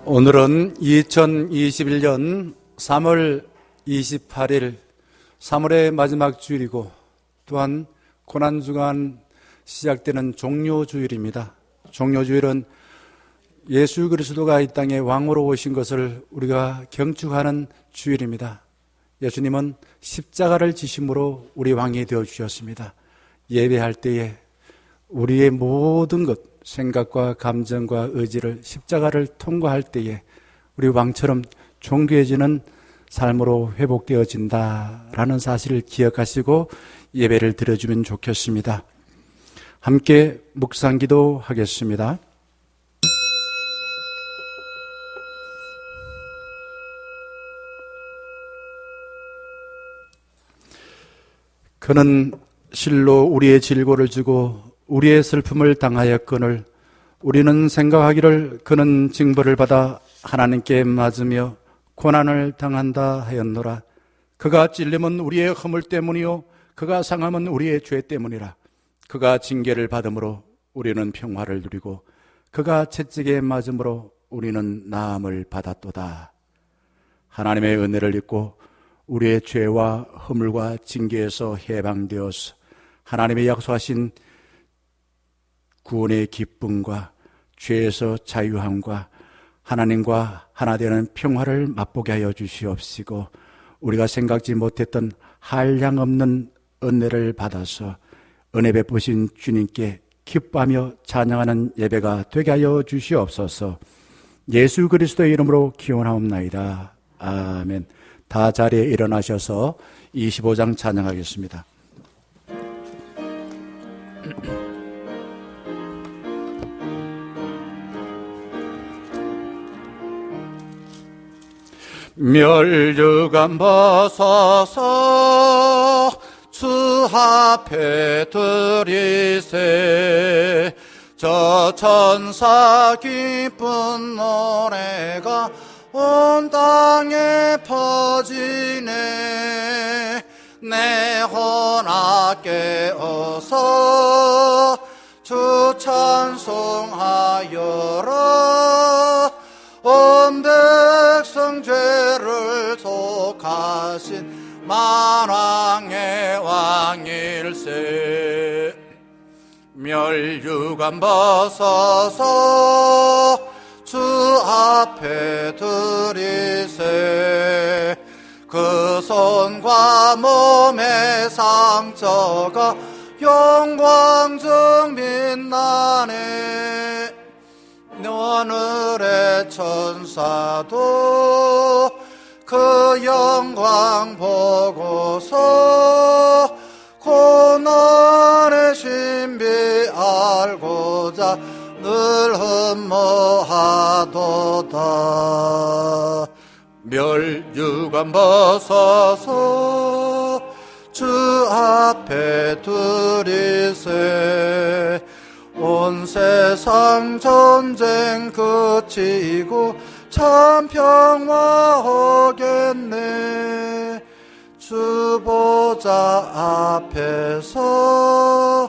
오늘은 2021년 3월 28일 3월의 마지막 주일이고 또한 고난주간 시작되는 종료주일입니다. 종료주일은 예수 그리스도가 이 땅에 왕으로 오신 것을 우리가 경축하는 주일입니다. 예수님은 십자가를 지심으로 우리 왕이 되어주셨습니다. 예배할 때에 우리의 모든 것, 생각과 감정과 의지를 십자가를 통과할 때에 우리 왕처럼 존귀해지는 삶으로 회복되어진다라는 사실을 기억하시고 예배를 드려주면 좋겠습니다. 함께 묵상기도 하겠습니다. 그는 실로 우리의 질고를 주고 우리의 슬픔을 당하였거늘 우리는 생각하기를 그는 징벌을 받아 하나님께 맞으며 고난을 당한다 하였노라. 그가 찔림은 우리의 허물 때문이요 그가 상함은 우리의 죄 때문이라. 그가 징계를 받음으로 우리는 평화를 누리고 그가 채찍에 맞음으로 우리는 나음을 받았도다. 하나님의 은혜를 입고 우리의 죄와 허물과 징계에서 해방되어서 하나님의 약속하신 구원의 기쁨과 죄에서 자유함과 하나님과 하나 되는 평화를 맛보게 하여 주시옵시고 우리가 생각지 못했던 한량없는 은혜를 받아서 은혜 베푸신 주님께 기뻐하며 찬양하는 예배가 되게 하여 주시옵소서. 예수 그리스도의 이름으로 기원하옵나이다. 아멘. 다 자리에 일어나셔서 25장 찬양하겠습니다. 멸류관 벗어서 주 앞에 드리세. 저 천사 기쁜 노래가 온 땅에 퍼지네. 내 혼아 깨어서 주 찬송하여라. 온 백성 죄를 속하신 만왕의 왕일세. 멸류관 벗어서 주 앞에 드리세. 그 손과 몸의 상처가 영광적 빛나네. 오늘의 천사도 그 영광 보고서 고난의 신비 알고자 늘 흠모하도다. 멸류관 벗어서 주 앞에 드리세. 온 세상 전쟁 그치고 참 평화 오겠네. 주 보좌 앞에서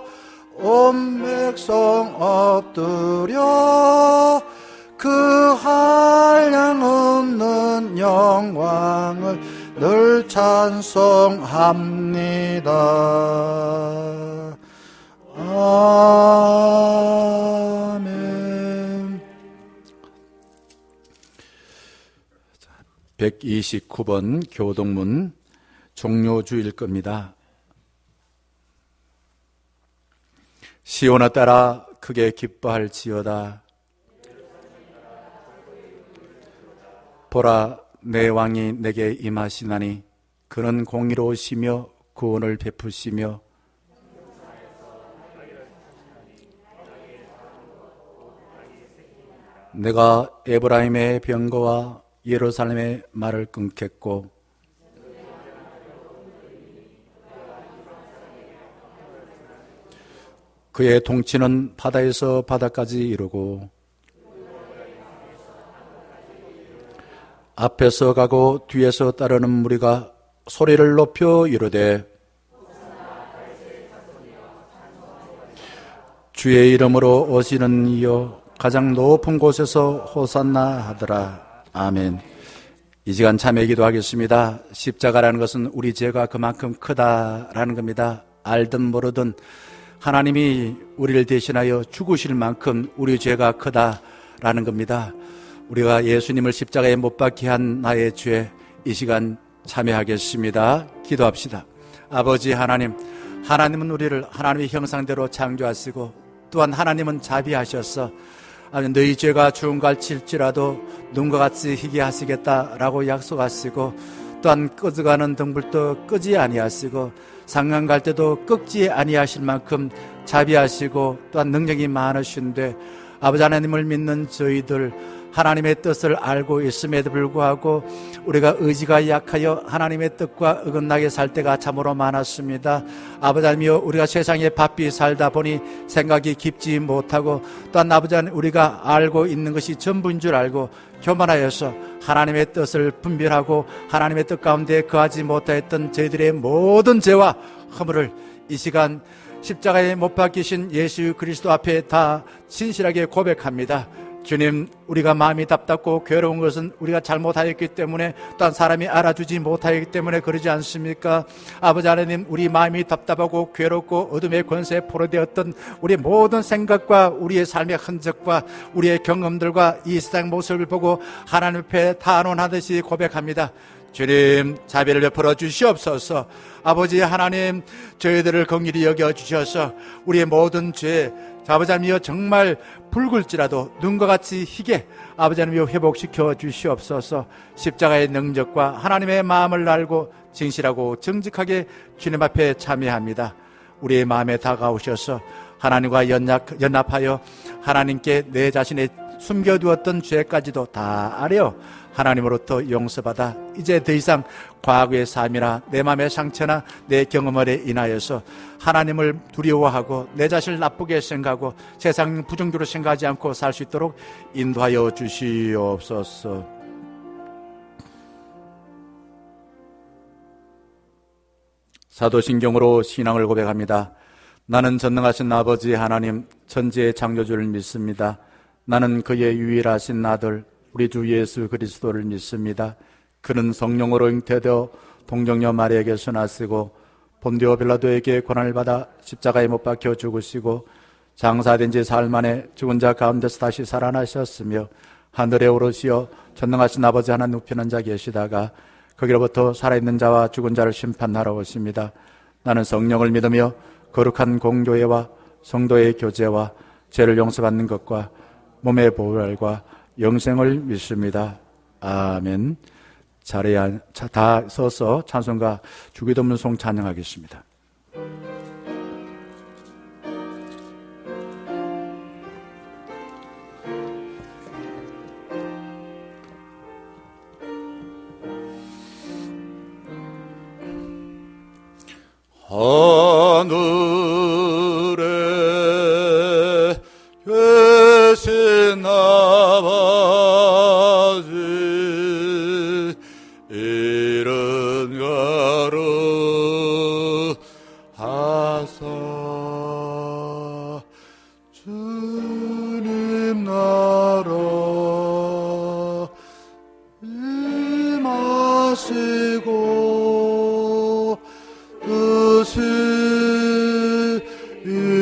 온 백성 엎드려 그 한량없는 영광을 늘 찬송합니다. 아멘. 129번 교동문 종료주일 겁니다. 시온아 따라 크게 기뻐할지어다. 보라, 내 왕이 내게 임하시나니 그는 공의로우시며 구원을 베푸시며 내가 에브라임의 병거와 예루살렘의 말을 끊겠고 그의 통치는 바다에서 바다까지 이르고 앞에서 가고 뒤에서 따르는 무리가 소리를 높여 이르되 주의 이름으로 오시는 이여 가장 높은 곳에서 호산나 하더라. 아멘. 이 시간 참여 기도하겠습니다. 십자가라는 것은 우리 죄가 그만큼 크다라는 겁니다. 알든 모르든 하나님이 우리를 대신하여 죽으실 만큼 우리 죄가 크다라는 겁니다. 우리가 예수님을 십자가에 못 박게 한 나의 죄, 이 시간 참여하겠습니다. 기도합시다. 아버지 하나님, 하나님은 우리를 하나님의 형상대로 창조하시고 또한 하나님은 자비하셔서 너희 죄가 주홍갈칠지라도 눈과 같이 희게 하시겠다라고 약속하시고 또한 꺼져가는 등불도 끄지 아니하시고 상강 갈 때도 꺾지 아니하실 만큼 자비하시고 또한 능력이 많으신데 아버지 하나님을 믿는 저희들 하나님의 뜻을 알고 있음에도 불구하고 우리가 의지가 약하여 하나님의 뜻과 어긋나게 살 때가 참으로 많았습니다. 아버지 하나님이여, 우리가 세상에 바삐 살다 보니 생각이 깊지 못하고 또한 아버지 하나님 우리가 알고 있는 것이 전부인 줄 알고 교만하여서 하나님의 뜻을 분별하고 하나님의 뜻 가운데 거하지 못하였던 저희들의 모든 죄와 허물을 이 시간 십자가에 못 박히신 예수 그리스도 앞에 다 진실하게 고백합니다. 주님, 우리가 마음이 답답고 괴로운 것은 우리가 잘못하였기 때문에 또한 사람이 알아주지 못하였기 때문에 그러지 않습니까? 아버지 하나님, 우리 마음이 답답하고 괴롭고 어둠의 권세에 포로되었던 우리 모든 생각과 우리의 삶의 흔적과 우리의 경험들과 이 세상 모습을 보고 하나님 앞에 탄원하듯이 고백합니다. 주님, 자비를 베풀어 주시옵소서. 아버지 하나님, 저희들을 긍휼히 여겨 주셔서 우리의 모든 죄, 아버지 하나님이여, 정말 붉을지라도 눈과 같이 희게 아버지 하나님이여 회복시켜 주시옵소서. 십자가의 능력과 하나님의 마음을 알고 진실하고 정직하게 주님 앞에 참여합니다. 우리의 마음에 다가오셔서 하나님과 연합하여 하나님께 내 자신의 숨겨두었던 죄까지도 다 아뢰어 하나님으로부터 용서받아 이제 더 이상 과거의 삶이나 내 마음의 상처나 내 경험을 인하여서 하나님을 두려워하고 내 자신을 나쁘게 생각하고 세상 부정적으로 생각하지 않고 살 수 있도록 인도하여 주시옵소서. 사도신경으로 신앙을 고백합니다. 나는 전능하신 아버지 하나님 천지의 창조주를 믿습니다. 나는 그의 유일하신 아들 우리 주 예수 그리스도를 믿습니다. 그는 성령으로 잉태되어 동정녀 마리아에게서 나시고 본디오 빌라도에게 고난을 받아 십자가에 못 박혀 죽으시고 장사된 지 사흘 만에 죽은 자 가운데서 다시 살아나셨으며 하늘에 오르시어 전능하신 아버지 하나님 우편한 자 계시다가 거기로부터 살아있는 자와 죽은 자를 심판하러 오십니다. 나는 성령을 믿으며 거룩한 공교회와 성도의 교제와 죄를 용서받는 것과 몸의 보혈과 영생을 믿습니다. 아멘. 자리에 다 서서 찬송가 주기도문 송 찬양하겠습니다. 하늘에 계신 아버지 이른 거룩하사 주님 나라 임하시고 뜻이 이루어지다.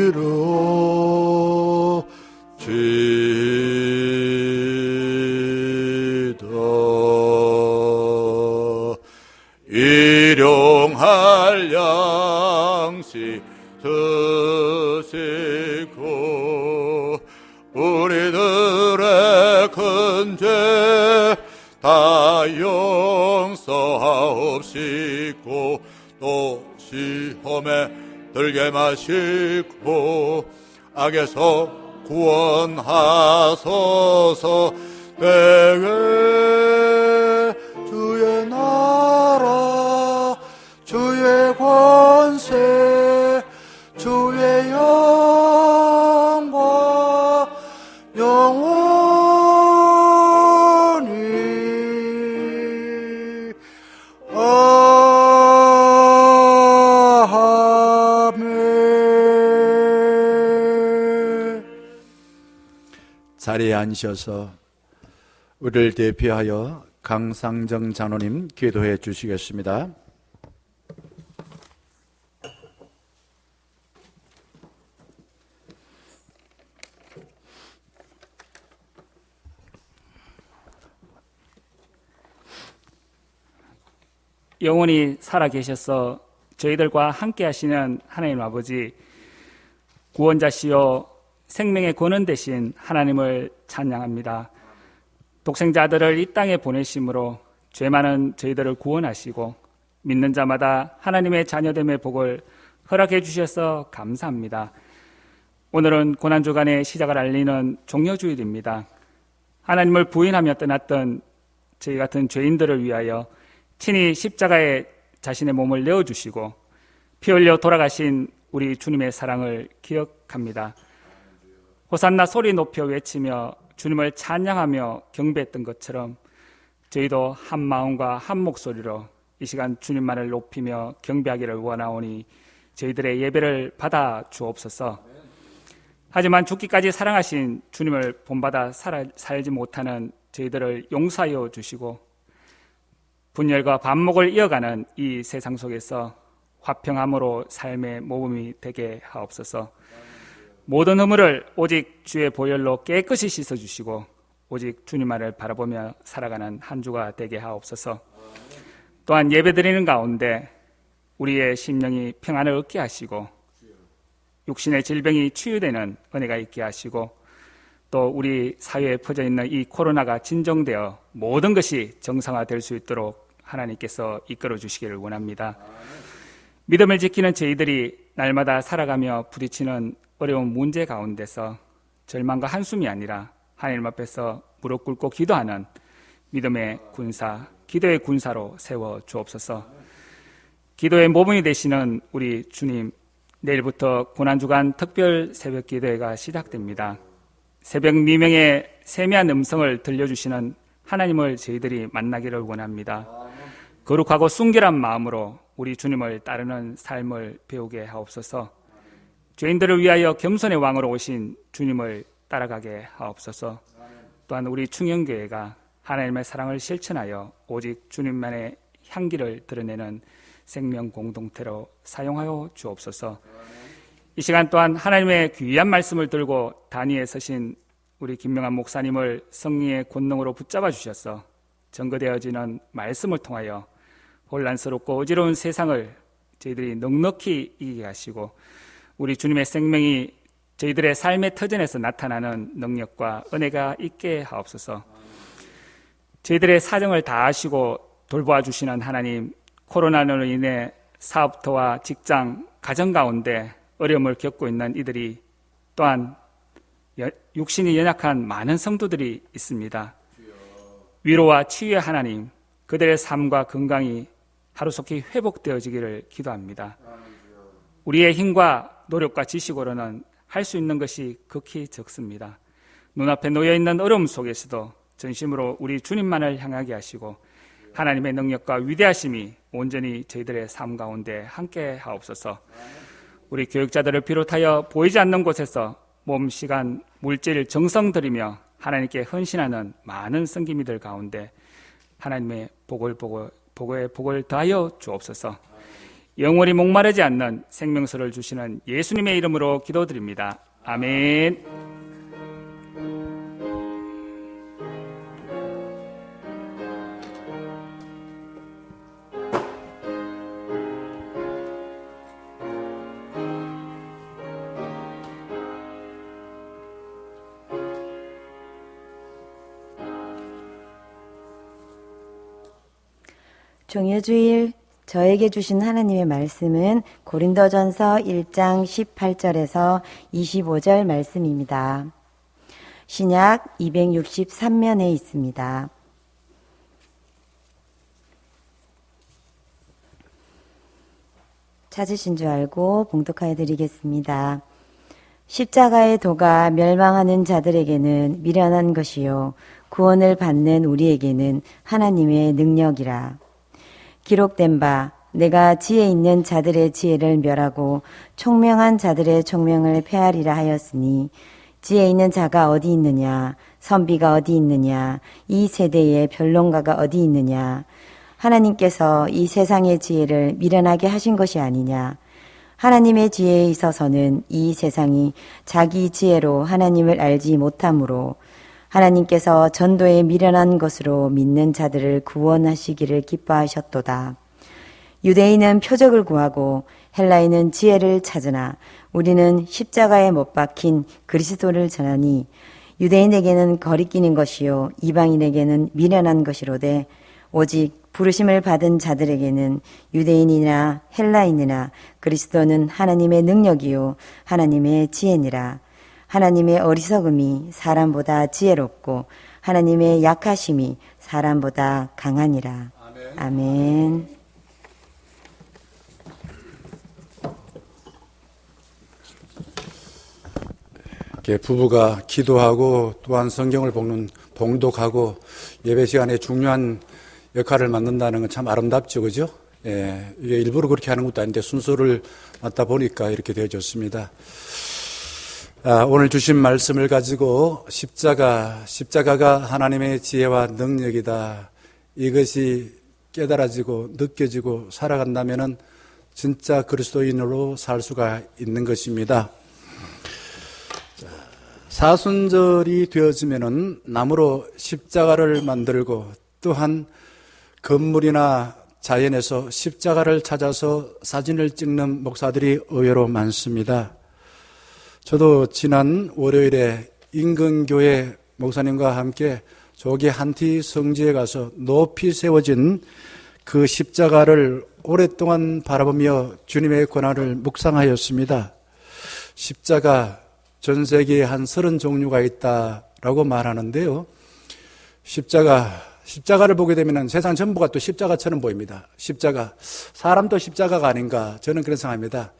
일용할 양식 드시고 우리들의 큰 죄 다 용서하옵시고 또 시험에 들게 마시고 악에서 구원하소서. 내게 주의 나라 주의 권세 주의 영광 영원히 아멘. 자리에 앉으셔서 우리를 대표하여 강상정 장로님 기도해 주시겠습니다. 영원히 살아계셔서 저희들과 함께 하시는 하나님 아버지, 구원자시요 생명의 근원 되신 하나님을 찬양합니다. 독생자들을 이 땅에 보내심으로 죄 많은 저희들을 구원하시고 믿는 자마다 하나님의 자녀됨의 복을 허락해 주셔서 감사합니다. 오늘은 고난주간의 시작을 알리는 종려주일입니다. 하나님을 부인하며 떠났던 저희 같은 죄인들을 위하여 친히 십자가에 자신의 몸을 내어주시고 피 흘려 돌아가신 우리 주님의 사랑을 기억합니다. 호산나 소리 높여 외치며 주님을 찬양하며 경배했던 것처럼 저희도 한 마음과 한 목소리로 이 시간 주님만을 높이며 경배하기를 원하오니 저희들의 예배를 받아 주옵소서. 하지만 죽기까지 사랑하신 주님을 본받아 살지 못하는 저희들을 용서하여 주시고 분열과 반목을 이어가는 이 세상 속에서 화평함으로 삶의 모범이 되게 하옵소서. 모든 허물을 오직 주의 보혈로 깨끗이 씻어주시고 오직 주님만을 바라보며 살아가는 한 주가 되게 하옵소서. 또한 예배드리는 가운데 우리의 심령이 평안을 얻게 하시고 육신의 질병이 치유되는 은혜가 있게 하시고 또 우리 사회에 퍼져 있는 이 코로나가 진정되어 모든 것이 정상화될 수 있도록 하나님께서 이끌어 주시기를 원합니다. 믿음을 지키는 저희들이 날마다 살아가며 부딪히는 어려운 문제 가운데서 절망과 한숨이 아니라 하나님 앞에서 무릎 꿇고 기도하는 믿음의 군사, 기도의 군사로 세워 주옵소서. 기도의 모범이 되시는 우리 주님, 내일부터 고난주간 특별 새벽 기도회가 시작됩니다. 새벽 미명의 세미한 음성을 들려주시는 하나님을 저희들이 만나기를 원합니다. 거룩하고 순결한 마음으로 우리 주님을 따르는 삶을 배우게 하옵소서. 죄인들을 위하여 겸손의 왕으로 오신 주님을 따라가게 하옵소서. 또한 우리 충영교회가 하나님의 사랑을 실천하여 오직 주님만의 향기를 드러내는 생명 공동체로 사용하여 주옵소서. 이 시간 또한 하나님의 귀한 말씀을 들고 단위에 서신 우리 김명환 목사님을 성령의 권능으로 붙잡아 주셔서 전거되어지는 말씀을 통하여 혼란스럽고 어지러운 세상을 저희들이 넉넉히 이기게 하시고 우리 주님의 생명이 저희들의 삶의 터전에서 나타나는 능력과 은혜가 있게 하옵소서. 저희들의 사정을 다 아시고 돌보아 주시는 하나님, 코로나로 인해 사업터와 직장, 가정 가운데 어려움을 겪고 있는 이들이 또한 육신이 연약한 많은 성도들이 있습니다. 위로와 치유의 하나님, 그들의 삶과 건강이 하루속히 회복되어지기를 기도합니다. 우리의 힘과 노력과 지식으로는 할 수 있는 것이 극히 적습니다. 눈앞에 놓여있는 어려움 속에서도 전심으로 우리 주님만을 향하게 하시고 하나님의 능력과 위대하심이 온전히 저희들의 삶 가운데 함께 하옵소서. 우리 교육자들을 비롯하여 보이지 않는 곳에서 몸, 시간, 물질, 정성 들이며 하나님께 헌신하는 많은 성기미들 가운데 하나님의 복을 더하여 주옵소서. 영원히 목마르지 않는 생명수를 주시는 예수님의 이름으로 기도드립니다. 아멘. 종려주일 저에게 주신 하나님의 말씀은 고린도전서 1장 18절에서 25절 말씀입니다. 신약 263면에 있습니다. 찾으신 줄 알고 봉독하여 드리겠습니다. 십자가의 도가 멸망하는 자들에게는 미련한 것이요 구원을 받는 우리에게는 하나님의 능력이라. 기록된 바 내가 지혜 있는 자들의 지혜를 멸하고 총명한 자들의 총명을 폐하리라 하였으니 지혜 있는 자가 어디 있느냐? 선비가 어디 있느냐? 이 세대의 변론가가 어디 있느냐? 하나님께서 이 세상의 지혜를 미련하게 하신 것이 아니냐? 하나님의 지혜에 있어서는 이 세상이 자기 지혜로 하나님을 알지 못하므로 하나님께서 전도에 미련한 것으로 믿는 자들을 구원하시기를 기뻐하셨도다. 유대인은 표적을 구하고 헬라인은 지혜를 찾으나 우리는 십자가에 못 박힌 그리스도를 전하니 유대인에게는 거리끼는 것이요 이방인에게는 미련한 것이로되 오직 부르심을 받은 자들에게는 유대인이나 헬라인이나 그리스도는 하나님의 능력이요 하나님의 지혜니라. 하나님의 어리석음이 사람보다 지혜롭고 하나님의 약하심이 사람보다 강하니라. 아멘. 부부가 기도하고 또한 성경을 봉독하고 예배 시간에 중요한 역할을 맡는다는 건 참 아름답죠, 그죠? 예, 이게 일부러 그렇게 하는 것도 아닌데 순서를 맡다 보니까 이렇게 되어졌습니다. 오늘 주신 말씀을 가지고 십자가가 하나님의 지혜와 능력이다. 이것이 깨달아지고 느껴지고 살아간다면은 진짜 그리스도인으로 살 수가 있는 것입니다. 사순절이 되어지면은 나무로 십자가를 만들고 또한 건물이나 자연에서 십자가를 찾아서 사진을 찍는 목사들이 의외로 많습니다. 저도 지난 월요일에 인근교회 목사님과 함께 조기 한티 성지에 가서 높이 세워진 그 십자가를 오랫동안 바라보며 주님의 권한을 묵상하였습니다. 십자가 전 세계에 한 30종류가 있다라고 말하는데요. 십자가를 보게 되면 세상 전부가 또 십자가처럼 보입니다. 십자가, 사람도 십자가가 아닌가 저는 그런 생각합니다.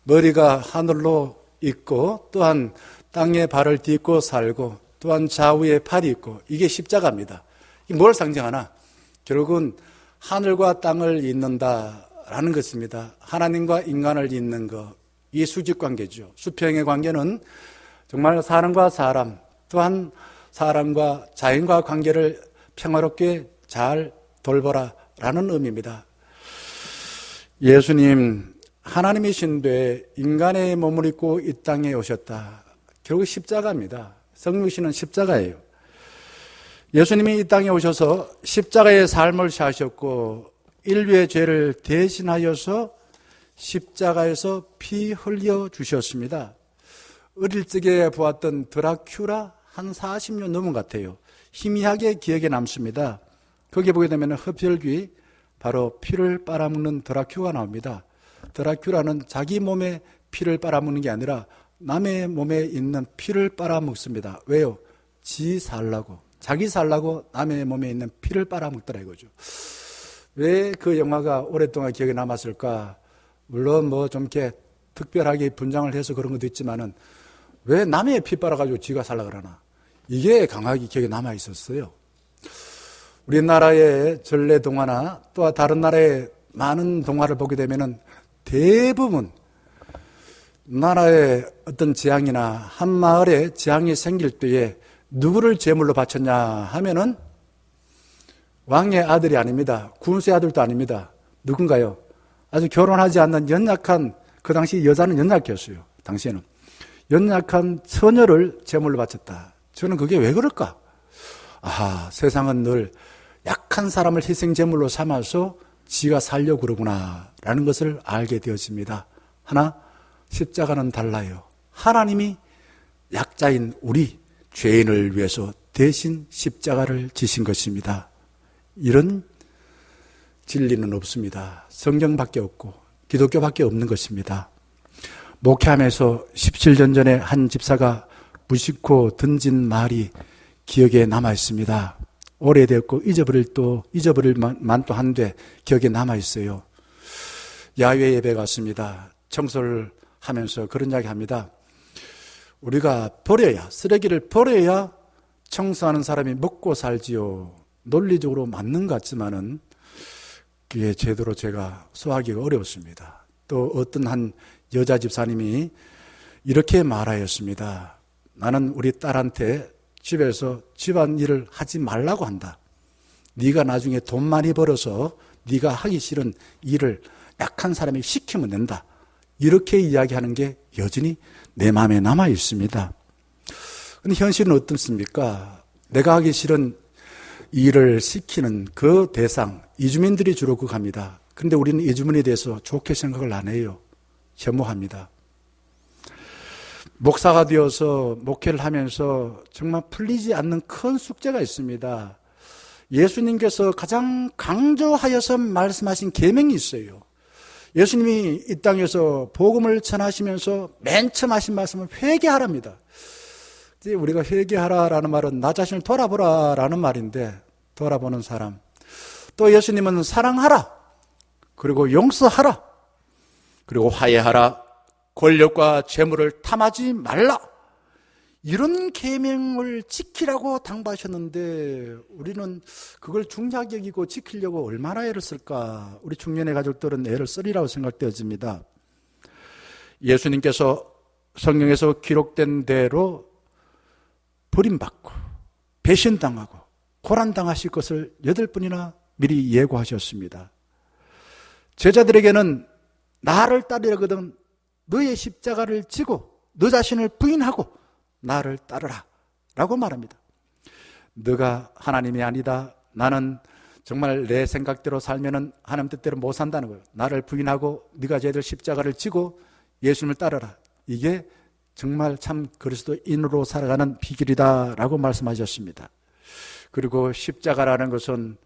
머리가 하늘로 있고 또한 땅에 발을 딛고 살고 또한 좌우에 팔이 있고 이게 십자가입니다. 이게 뭘 상징하나? 결국은 하늘과 땅을 잇는다라는 것입니다. 하나님과 인간을 잇는 것. 이 수직관계죠. 수평의 관계는 정말 사람과 사람 또한 사람과 자연과 관계를 평화롭게 잘 돌보라라는 의미입니다. 예수님 하나님이신데 인간의 몸을 입고 이 땅에 오셨다. 결국 십자가입니다. 성육신은 십자가예요. 예수님이 이 땅에 오셔서 십자가의 삶을 사셨고 인류의 죄를 대신하여서 십자가에서 피 흘려 주셨습니다. 어릴 적에 보았던 드라큘라 한 40년 넘은 것 같아요. 희미하게 기억에 남습니다. 거기에 보게 되면 흡혈귀 바로 피를 빨아먹는 드라큘라가 나옵니다. 드라큘라는 자기 몸에 피를 빨아먹는 게 아니라 남의 몸에 있는 피를 빨아먹습니다. 왜요? 자기 살라고 남의 몸에 있는 피를 빨아먹더라 이거죠. 왜 그 영화가 오랫동안 기억에 남았을까? 물론 좀 이렇게 특별하게 분장을 해서 그런 것도 있지만은 왜 남의 피 빨아가지고 지가 살라 그러나? 이게 강하게 기억에 남아 있었어요. 우리나라의 전래 동화나 또 다른 나라의 많은 동화를 보게 되면은 대부분 나라의 어떤 재앙이나 한 마을에 재앙이 생길 때에 누구를 제물로 바쳤냐 하면은 왕의 아들이 아닙니다. 군수의 아들도 아닙니다. 누군가요? 아주 결혼하지 않는 연약한, 그 당시 여자는 연약했어요. 당시에는. 연약한 처녀를 제물로 바쳤다. 저는 그게 왜 그럴까? 세상은 늘 약한 사람을 희생 제물로 삼아서 지가 살려고 그러구나 라는 것을 알게 되었습니다. 하나, 십자가는 달라요. 하나님이 약자인 우리 죄인을 위해서 대신 십자가를 지신 것입니다. 이런 진리는 없습니다. 성경밖에 없고 기독교밖에 없는 것입니다. 목회하면서 17년 전에 한 집사가 무심코 던진 말이 기억에 남아 있습니다. 오래되었고 잊어버릴 만도 한데 기억에 남아 있어요. 야외 예배 갔습니다. 청소를 하면서 그런 이야기 합니다. 우리가 쓰레기를 버려야 청소하는 사람이 먹고 살지요. 논리적으로 맞는 것 같지만은 그게 제대로 제가 소화하기가 어려웠습니다. 또 어떤 한 여자 집사님이 이렇게 말하였습니다. 나는 우리 딸한테 집에서 집안일을 하지 말라고 한다. 네가 나중에 돈 많이 벌어서 네가 하기 싫은 일을 약한 사람이 시키면 된다. 이렇게 이야기하는 게 여전히 내 마음에 남아 있습니다. 근데 현실은 어떻습니까? 내가 하기 싫은 일을 시키는 그 대상, 이주민들이 주로 그거 합니다. 그런데 우리는 이주민에 대해서 좋게 생각을 안 해요. 혐오합니다. 목사가 되어서 목회를 하면서 정말 풀리지 않는 큰 숙제가 있습니다. 예수님께서 가장 강조하여서 말씀하신 계명이 있어요. 예수님이 이 땅에서 복음을 전하시면서 맨 처음 하신 말씀은 회개하랍니다. 우리가 회개하라라는 말은 나 자신을 돌아보라라는 말인데, 돌아보는 사람. 또 예수님은 사랑하라, 그리고 용서하라, 그리고 화해하라, 권력과 재물을 탐하지 말라, 이런 계명을 지키라고 당부하셨는데 우리는 그걸 중요하게 여기고 지키려고 얼마나 애를 쓸까? 우리 중년의 가족들은 애를 쓰리라고 생각되어집니다. 예수님께서 성경에서 기록된 대로 버림받고 배신당하고 고난당하실 것을 8번이나 미리 예고하셨습니다. 제자들에게는 나를 따르거든 너의 십자가를 지고 너 자신을 부인하고 나를 따르라 라고 말합니다. 너가 하나님이 아니다, 나는 정말 내 생각대로 살면은 하나님 뜻대로 못 산다는 거예요. 나를 부인하고 네가 쟤들 십자가를 지고 예수님을 따르라. 이게 정말 참 그리스도인으로 살아가는 비결이다 라고 말씀하셨습니다. 그리고 십자가라는 것은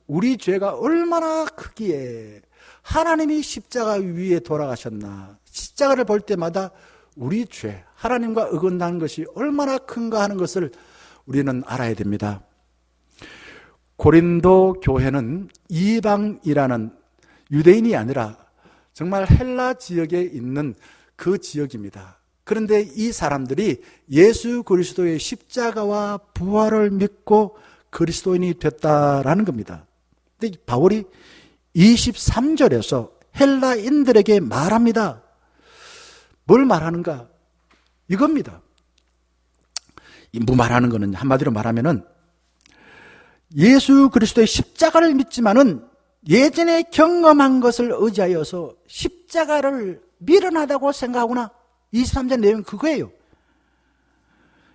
우리 죄가 얼마나 크기에 하나님이 십자가 위에 돌아가셨나, 십자가를 볼 때마다 우리 죄, 하나님과 어긋나는 것이 얼마나 큰가 하는 것을 우리는 알아야 됩니다. 고린도 교회는 이방이라는 유대인이 아니라 정말 헬라 지역에 있는 그 지역입니다. 그런데 이 사람들이 예수 그리스도의 십자가와 부활을 믿고 그리스도인이 됐다라는 겁니다. 근데 바울이 23절에서 헬라인들에게 말합니다. 뭘 말하는가? 이겁니다. 뭐 말하는 거는 한마디로 말하면은 예수 그리스도의 십자가를 믿지만은 예전에 경험한 것을 의지하여서 십자가를 미련하다고 생각하구나. 23절 내용은 그거예요.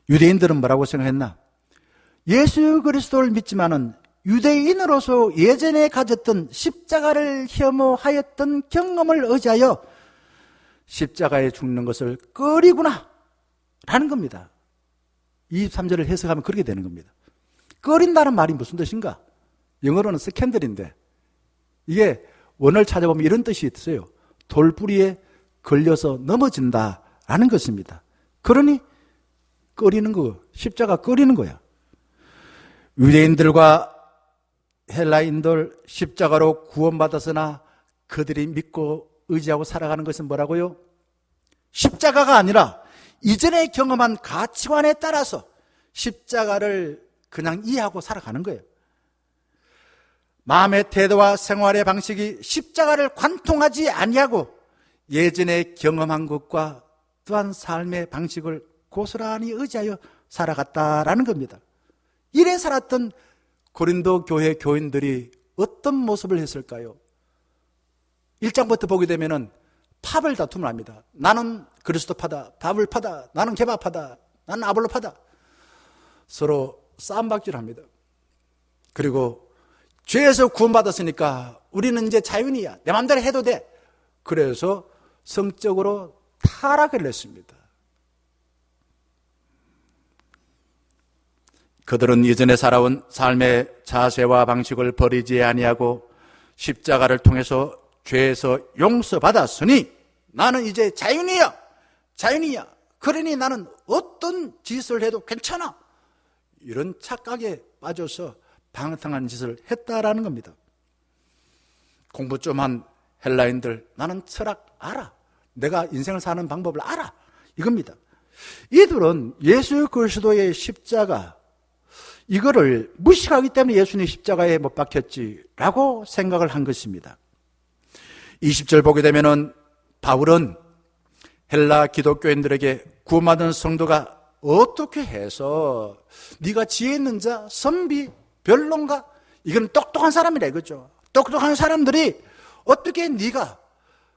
유대인들은 뭐라고 생각했나? 예수 그리스도를 믿지만은 유대인으로서 예전에 가졌던 십자가를 혐오하였던 경험을 의지하여 십자가에 죽는 것을 꺼리구나 라는 겁니다. 23절을 해석하면 그렇게 되는 겁니다. 꺼린다는 말이 무슨 뜻인가? 영어로는 스캔들인데 이게 원어를 찾아보면 이런 뜻이 있어요. 돌부리에 걸려서 넘어진다라는 것입니다. 그러니 꺼리는 거, 십자가 꺼리는 거야. 유대인들과 헬라인들 십자가로 구원받았으나 그들이 믿고 의지하고 살아가는 것은 뭐라고요? 십자가가 아니라 이전에 경험한 가치관에 따라서 십자가를 그냥 이해하고 살아가는 거예요. 마음의 태도와 생활의 방식이 십자가를 관통하지 아니하고 예전에 경험한 것과 또한 삶의 방식을 고스란히 의지하여 살아갔다라는 겁니다. 이래 살았던 고린도 교회 교인들이 어떤 모습을 했을까요? 1장부터 보게 되면은 팝을 다툼을 합니다. 나는 그리스도파다, 바울파다, 나는 게바파다, 나는 아볼로파다. 서로 싸움박질을 합니다. 그리고 죄에서 구원받았으니까 우리는 이제 자유인이야, 내 마음대로 해도 돼. 그래서 성적으로 타락을 했습니다. 그들은 예전에 살아온 삶의 자세와 방식을 버리지 아니하고 십자가를 통해서 죄에서 용서받았으니 나는 이제 자유인이야. 그러니 나는 어떤 짓을 해도 괜찮아. 이런 착각에 빠져서 방탕한 짓을 했다라는 겁니다. 공부 좀 한 헬라인들, 나는 철학 알아. 내가 인생을 사는 방법을 알아. 이겁니다. 이들은 예수 그리스도의 십자가, 이거를 무식하기 때문에 예수님 십자가에 못 박혔지라고 생각을 한 것입니다. 20절 보게 되면은 바울은 헬라 기독교인들에게 구원받은 성도가 어떻게 해서 네가 지혜 있는 자, 선비, 변론가, 이건 똑똑한 사람이라 이거죠. 똑똑한 사람들이 어떻게 네가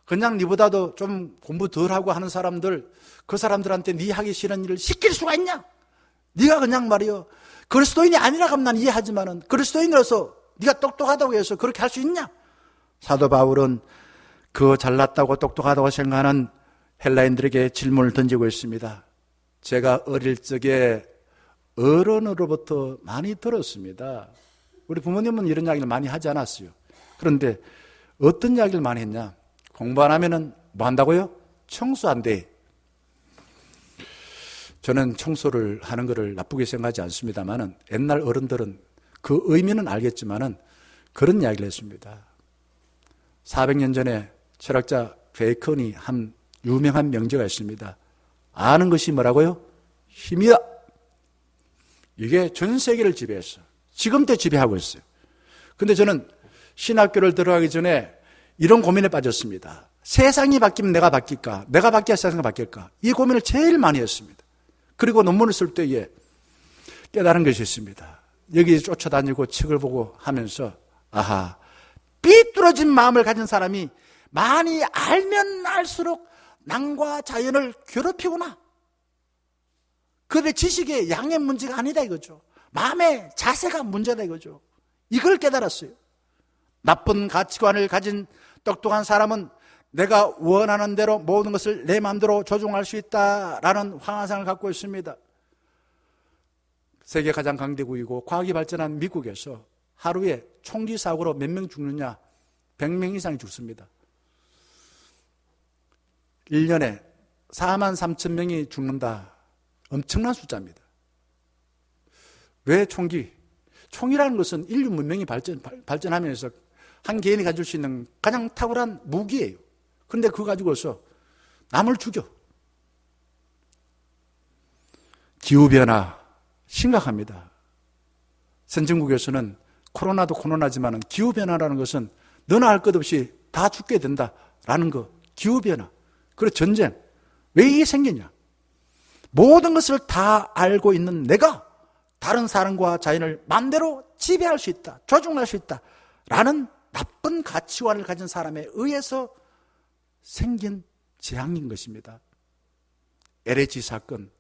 그냥 네보다도 좀 공부 덜하고 하는 사람들, 그 사람들한테 네 하기 싫은 일을 시킬 수가 있냐? 네가 그냥 말이요, 그리스도인이 아니라 하면 난 이해하지만은 그리스도인으로서 네가 똑똑하다고 해서 그렇게 할 수 있냐? 사도 바울은 그 잘났다고 똑똑하다고 생각하는 헬라인들에게 질문을 던지고 있습니다. 제가 어릴 적에 어른으로부터 많이 들었습니다. 우리 부모님은 이런 이야기를 많이 하지 않았어요. 그런데 어떤 이야기를 많이 했냐? 공부 안 하면은 뭐 한다고요? 청소한대. 저는 청소를 하는 것을 나쁘게 생각하지 않습니다만은 옛날 어른들은 그 의미는 알겠지만은 그런 이야기를 했습니다. 400년 전에 철학자 베이컨이 한 유명한 명제가 있습니다. 아는 것이 뭐라고요? 힘이다. 이게 전 세계를 지배했어. 지금도 지배하고 있어요. 근데 저는 신학교를 들어가기 전에 이런 고민에 빠졌습니다. 세상이 바뀌면 내가 바뀔까? 내가 바뀌어야 세상이 바뀔까? 이 고민을 제일 많이 했습니다. 그리고 논문을 쓸 때에 깨달은 것이 있습니다. 여기 쫓아다니고 책을 보고 하면서 아하, 삐뚤어진 마음을 가진 사람이 많이 알면 알수록 남과 자연을 괴롭히구나. 그들의 지식의 양의 문제가 아니다 이거죠. 마음의 자세가 문제다 이거죠. 이걸 깨달았어요. 나쁜 가치관을 가진 똑똑한 사람은 내가 원하는 대로 모든 것을 내 마음대로 조종할 수 있다라는 황화상을 갖고 있습니다. 세계 가장 강대국이고 과학이 발전한 미국에서 하루에 총기 사고로 몇 명 죽느냐? 100명 이상이 죽습니다. 1년에 4만 3천 명이 죽는다. 엄청난 숫자입니다. 왜 총기? 총이라는 것은 인류 문명이 발전하면서 한 개인이 가질 수 있는 가장 탁월한 무기예요. 그런데 그거 가지고서 남을 죽여. 기후변화 심각합니다. 선진국에서는 코로나도 코로나지만 기후변화라는 것은 너나 할 것 없이 다 죽게 된다라는 거. 기후변화. 그리고 전쟁. 왜 이게 생기냐? 모든 것을 다 알고 있는 내가 다른 사람과 자연을 마음대로 지배할 수 있다. 조종할 수 있다. 라는 나쁜 가치관을 가진 사람에 의해서 생긴 재앙인 것입니다. LH 사건.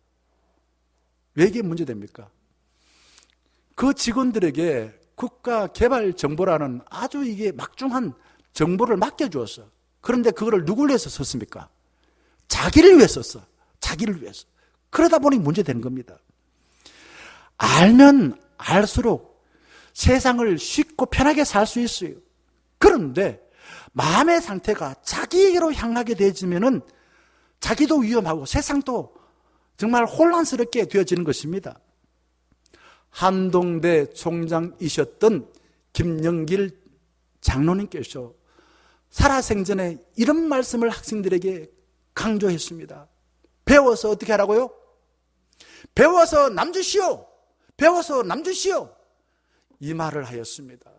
왜 이게 문제됩니까? 그 직원들에게 국가개발정보라는 아주 이게 막중한 정보를 맡겨주었어. 그런데 그거를 누구를 위해서 썼습니까? 자기를 위해서 썼어. 자기를 위해서. 그러다 보니 문제되는 겁니다. 알면 알수록 세상을 쉽고 편하게 살 수 있어요. 그런데 마음의 상태가 자기에게로 향하게 되어지면은 자기도 위험하고 세상도 정말 혼란스럽게 되어지는 것입니다. 한동대 총장이셨던 김영길 장로님께서 살아생전에 이런 말씀을 학생들에게 강조했습니다. 배워서 어떻게 하라고요? 배워서 남주시오. 배워서 남주시오. 이 말을 하였습니다.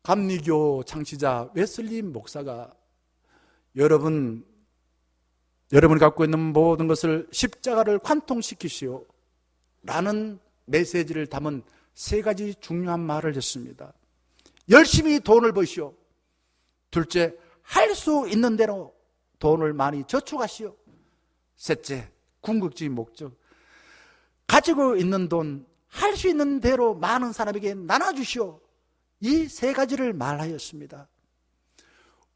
감리교 창시자 웨슬리 목사가 여러분이 갖고 있는 모든 것을 십자가를 관통시키시오 라는 메시지를 담은 세 가지 중요한 말을 했습니다. 열심히 돈을 버시오. 둘째, 할 수 있는 대로 돈을 많이 저축하시오. 셋째, 궁극적인 목적. 가지고 있는 돈, 할 수 있는 대로 많은 사람에게 나눠주시오. 이 세 가지를 말하였습니다.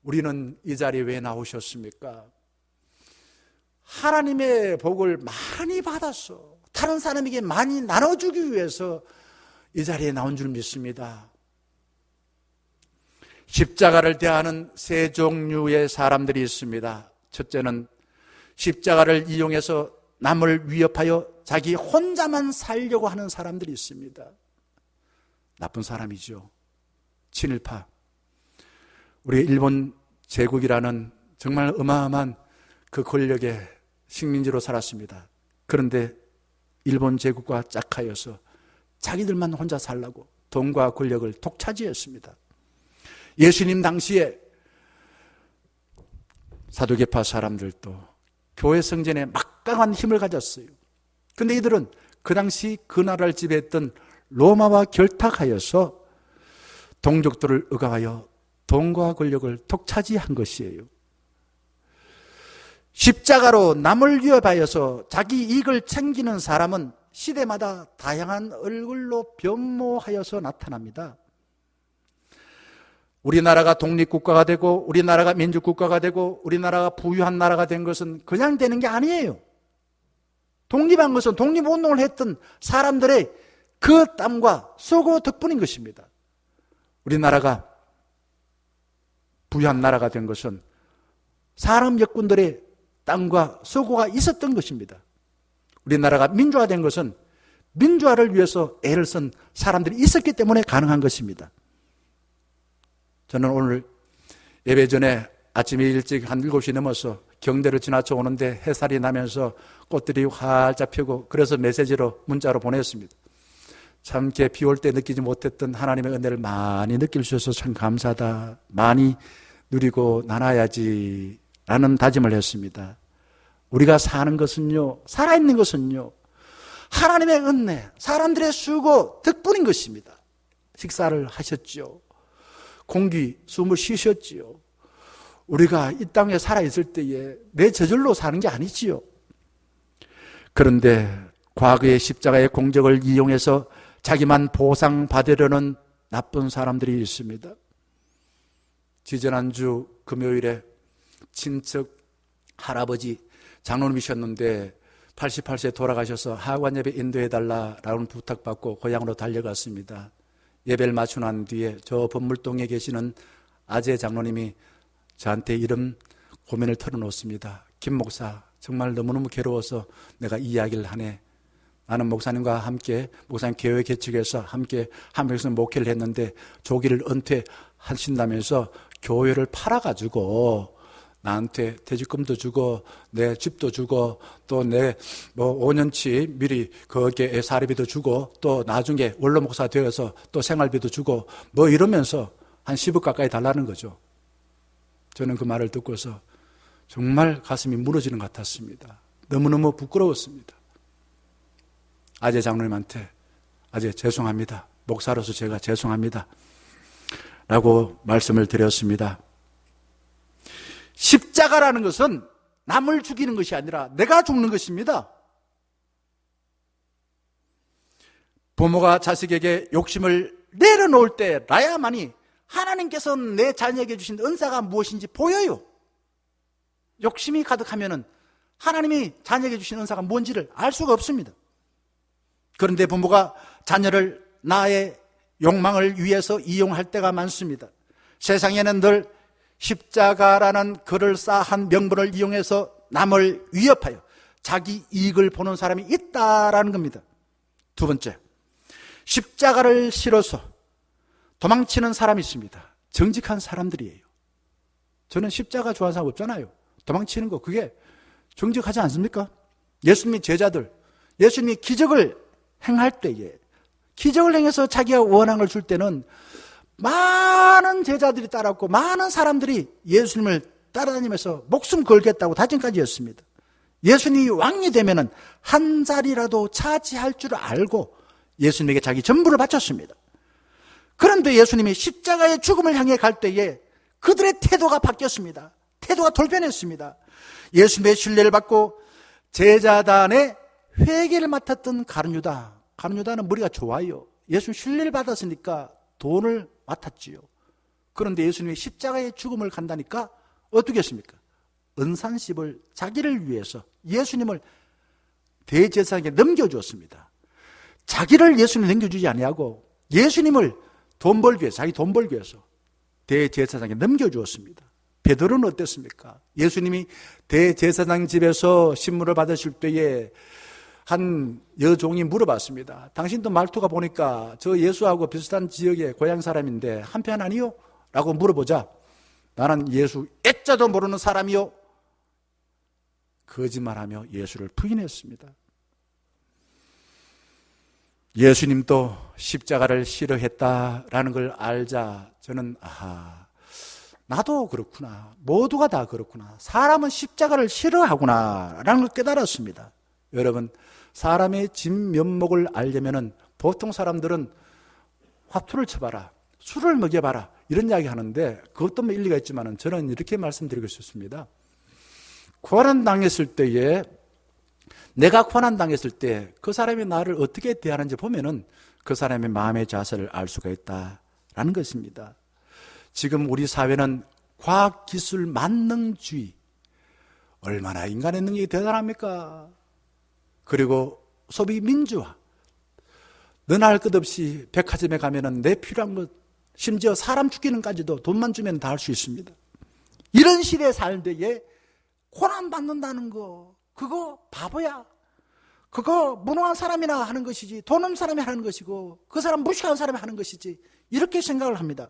우리는 이 자리에 왜 나오셨습니까? 하나님의 복을 많이 받았어. 다른 사람에게 많이 나눠주기 위해서 이 자리에 나온 줄 믿습니다. 십자가를 대하는 세 종류의 사람들이 있습니다. 첫째는 십자가를 이용해서 남을 위협하여 자기 혼자만 살려고 하는 사람들이 있습니다. 나쁜 사람이죠. 친일파. 우리 일본 제국이라는 정말 어마어마한 그 권력의 식민지로 살았습니다. 그런데 일본 제국과 짝하여서 자기들만 혼자 살라고 돈과 권력을 독차지했습니다. 예수님 당시에 사두개파 사람들도 교회 성전에 막강한 힘을 가졌어요. 근데 이들은 그 당시 그 나라를 지배했던 로마와 결탁하여서 동족들을 억압하여 돈과 권력을 독차지한 것이에요. 십자가로 남을 위협하여서 자기 이익을 챙기는 사람은 시대마다 다양한 얼굴로 변모하여서 나타납니다. 우리나라가 독립국가가 되고 우리나라가 민주국가가 되고 우리나라가 부유한 나라가 된 것은 그냥 되는 게 아니에요. 독립한 것은 독립운동을 했던 사람들의 그 땀과 수고 덕분인 것입니다. 우리나라가 부유한 나라가 된 것은 사람 역군들의 땀과 수고가 있었던 것입니다. 우리나라가 민주화된 것은 민주화를 위해서 애를 쓴 사람들이 있었기 때문에 가능한 것입니다. 저는 오늘 예배 전에 아침에 일찍 한 7시 넘어서 경대를 지나쳐 오는데 햇살이 나면서 꽃들이 활짝 펴고 그래서 메시지로 문자로 보냈습니다. 참 이렇게 비 올 때 느끼지 못했던 하나님의 은혜를 많이 느낄 수 있어서 참 감사하다. 많이 누리고 나눠야지 라는 다짐을 했습니다. 우리가 사는 것은요, 살아있는 것은요, 하나님의 은혜, 사람들의 수고 덕분인 것입니다. 식사를 하셨죠. 공기, 숨을 쉬셨지요. 우리가 이 땅에 살아있을 때에 내 저절로 사는 게 아니지요. 그런데 과거의 십자가의 공적을 이용해서 자기만 보상받으려는 나쁜 사람들이 있습니다. 지지난주 금요일에 친척 할아버지 장로님이셨는데 88세 돌아가셔서 하관 예배 인도해달라라는 부탁받고 고향으로 달려갔습니다. 예배를 마치고 난 뒤에 저 법물동에 계시는 아재 장로님이 저한테 이런 고민을 털어놓습니다. 김 목사, 정말 너무너무 괴로워서 내가 이 이야기를 하네. 나는 목사님과 함께 목사님 교회 개척해서 함께 한평생 목회를 했는데 조기를 은퇴하신다면서 교회를 팔아가지고 나한테 퇴직금도 주고 내 집도 주고 또 내 5년치 미리 거기에 사례비도 주고 또 나중에 원로 목사 되어서 또 생활비도 주고 이러면서 한 10억 가까이 달라는 거죠. 저는 그 말을 듣고서 정말 가슴이 무너지는 것 같았습니다. 너무너무 부끄러웠습니다. 아재 장로님한테 아재 죄송합니다. 목사로서 제가 죄송합니다. 라고 말씀을 드렸습니다. 십자가라는 것은 남을 죽이는 것이 아니라 내가 죽는 것입니다. 부모가 자식에게 욕심을 내려놓을 때 나야만이 하나님께서 내 자녀에게 주신 은사가 무엇인지 보여요. 욕심이 가득하면 하나님이 자녀에게 주신 은사가 뭔지를 알 수가 없습니다. 그런데 부모가 자녀를 나의 욕망을 위해서 이용할 때가 많습니다. 세상에는 늘 십자가라는 그럴싸한 명분을 이용해서 남을 위협하여 자기 이익을 보는 사람이 있다라는 겁니다. 두 번째, 십자가를 실어서 도망치는 사람이 있습니다. 정직한 사람들이에요. 저는 십자가 좋아하는 사람 없잖아요. 도망치는 거 그게 정직하지 않습니까? 예수님의 제자들, 예수님이 기적을 행할 때에 기적을 행해서 자기가 원한 걸 줄 때는 많은 제자들이 따랐고 많은 사람들이 예수님을 따라다니면서 목숨 걸겠다고 다짐까지 했습니다. 예수님이 왕이 되면은 한 자리라도 차지할 줄 알고 예수님에게 자기 전부를 바쳤습니다. 그런데 예수님이 십자가의 죽음을 향해 갈 때에 그들의 태도가 바뀌었습니다. 태도가 돌변했습니다. 예수님의 신뢰를 받고 제자단의 회계를 맡았던 가룟 유다. 가룟 유다는 머리가 좋아요. 예수님 신뢰를 받았으니까 돈을 맡았지요. 그런데 예수님이 십자가의 죽음을 간다니까 어떻게 했습니까? 은산십을 자기를 위해서 예수님을 대제사장에게 넘겨주었습니다. 자기를 예수님에 넘겨주지 아니하고 예수님을 돈 벌기 위해서, 자기 돈 벌기 위해서 대제사장에게 넘겨주었습니다. 베드로는 어땠습니까? 예수님이 대제사장 집에서 신문을 받으실 때에 한 여종이 물어봤습니다. 당신도 말투가 보니까 저 예수하고 비슷한 지역의 고향 사람인데 한편 아니요? 라고 물어보자 나는 예수 애자도 모르는 사람이요. 거짓말하며 예수를 부인했습니다. 예수님도 십자가를 싫어했다라는 걸 알자 저는 나도 그렇구나. 모두가 다 그렇구나. 사람은 십자가를 싫어하구나 라는 걸 깨달았습니다. 여러분, 사람의 진면목을 알려면은 보통 사람들은 화투를 쳐봐라, 술을 먹여봐라 이런 이야기 하는데 그것도 뭐 일리가 있지만 저는 이렇게 말씀드리고 싶습니다. 고난당했을 때에, 내가 고난당했을 때 그 사람이 나를 어떻게 대하는지 보면은 그 사람의 마음의 자세를 알 수가 있다라는 것입니다. 지금 우리 사회는 과학기술 만능주의, 얼마나 인간의 능력이 대단합니까? 그리고 소비 민주화, 너나 할 것 없이 백화점에 가면은 내 필요한 것, 심지어 사람 죽이는까지도 돈만 주면 다 할 수 있습니다. 이런 시대에 살 때에 고난받는다는 거, 그거 바보야. 그거 무능한 사람이나 하는 것이지, 돈 없는 사람이 하는 것이고, 그 사람 무식한 사람이 하는 것이지, 이렇게 생각을 합니다.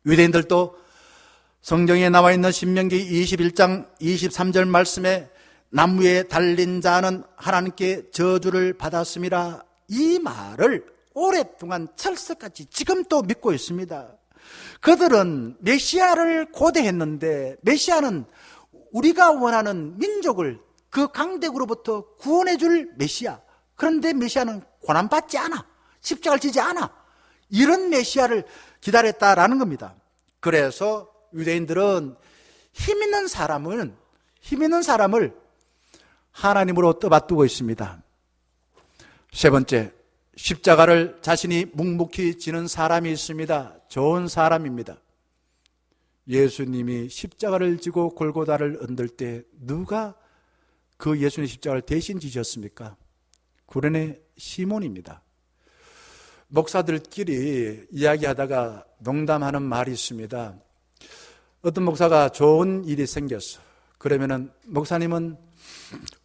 유대인들도 성경에 나와 있는 신명기 21장 23절 말씀에 나무에 달린 자는 하나님께 저주를 받았음이라, 이 말을 오랫동안 철석같이 지금 또 믿고 있습니다. 그들은 메시아를 고대했는데, 메시아는 우리가 원하는 민족을 그 강대국으로부터 구원해 줄 메시아. 그런데 메시아는 고난받지 않아, 십자가를 지지 않아, 이런 메시아를 기다렸다라는 겁니다. 그래서 유대인들은 힘 있는 사람을 하나님으로 떠받들고 있습니다. 세 번째, 십자가를 자신이 묵묵히 지는 사람이 있습니다. 좋은 사람입니다. 예수님이 십자가를 지고 골고다를 얹을 때 누가 그 예수님 십자가를 대신 지셨습니까? 구레네 시몬입니다. 목사들끼리 이야기하다가 농담하는 말이 있습니다. 어떤 목사가 좋은 일이 생겼어. 그러면은 목사님은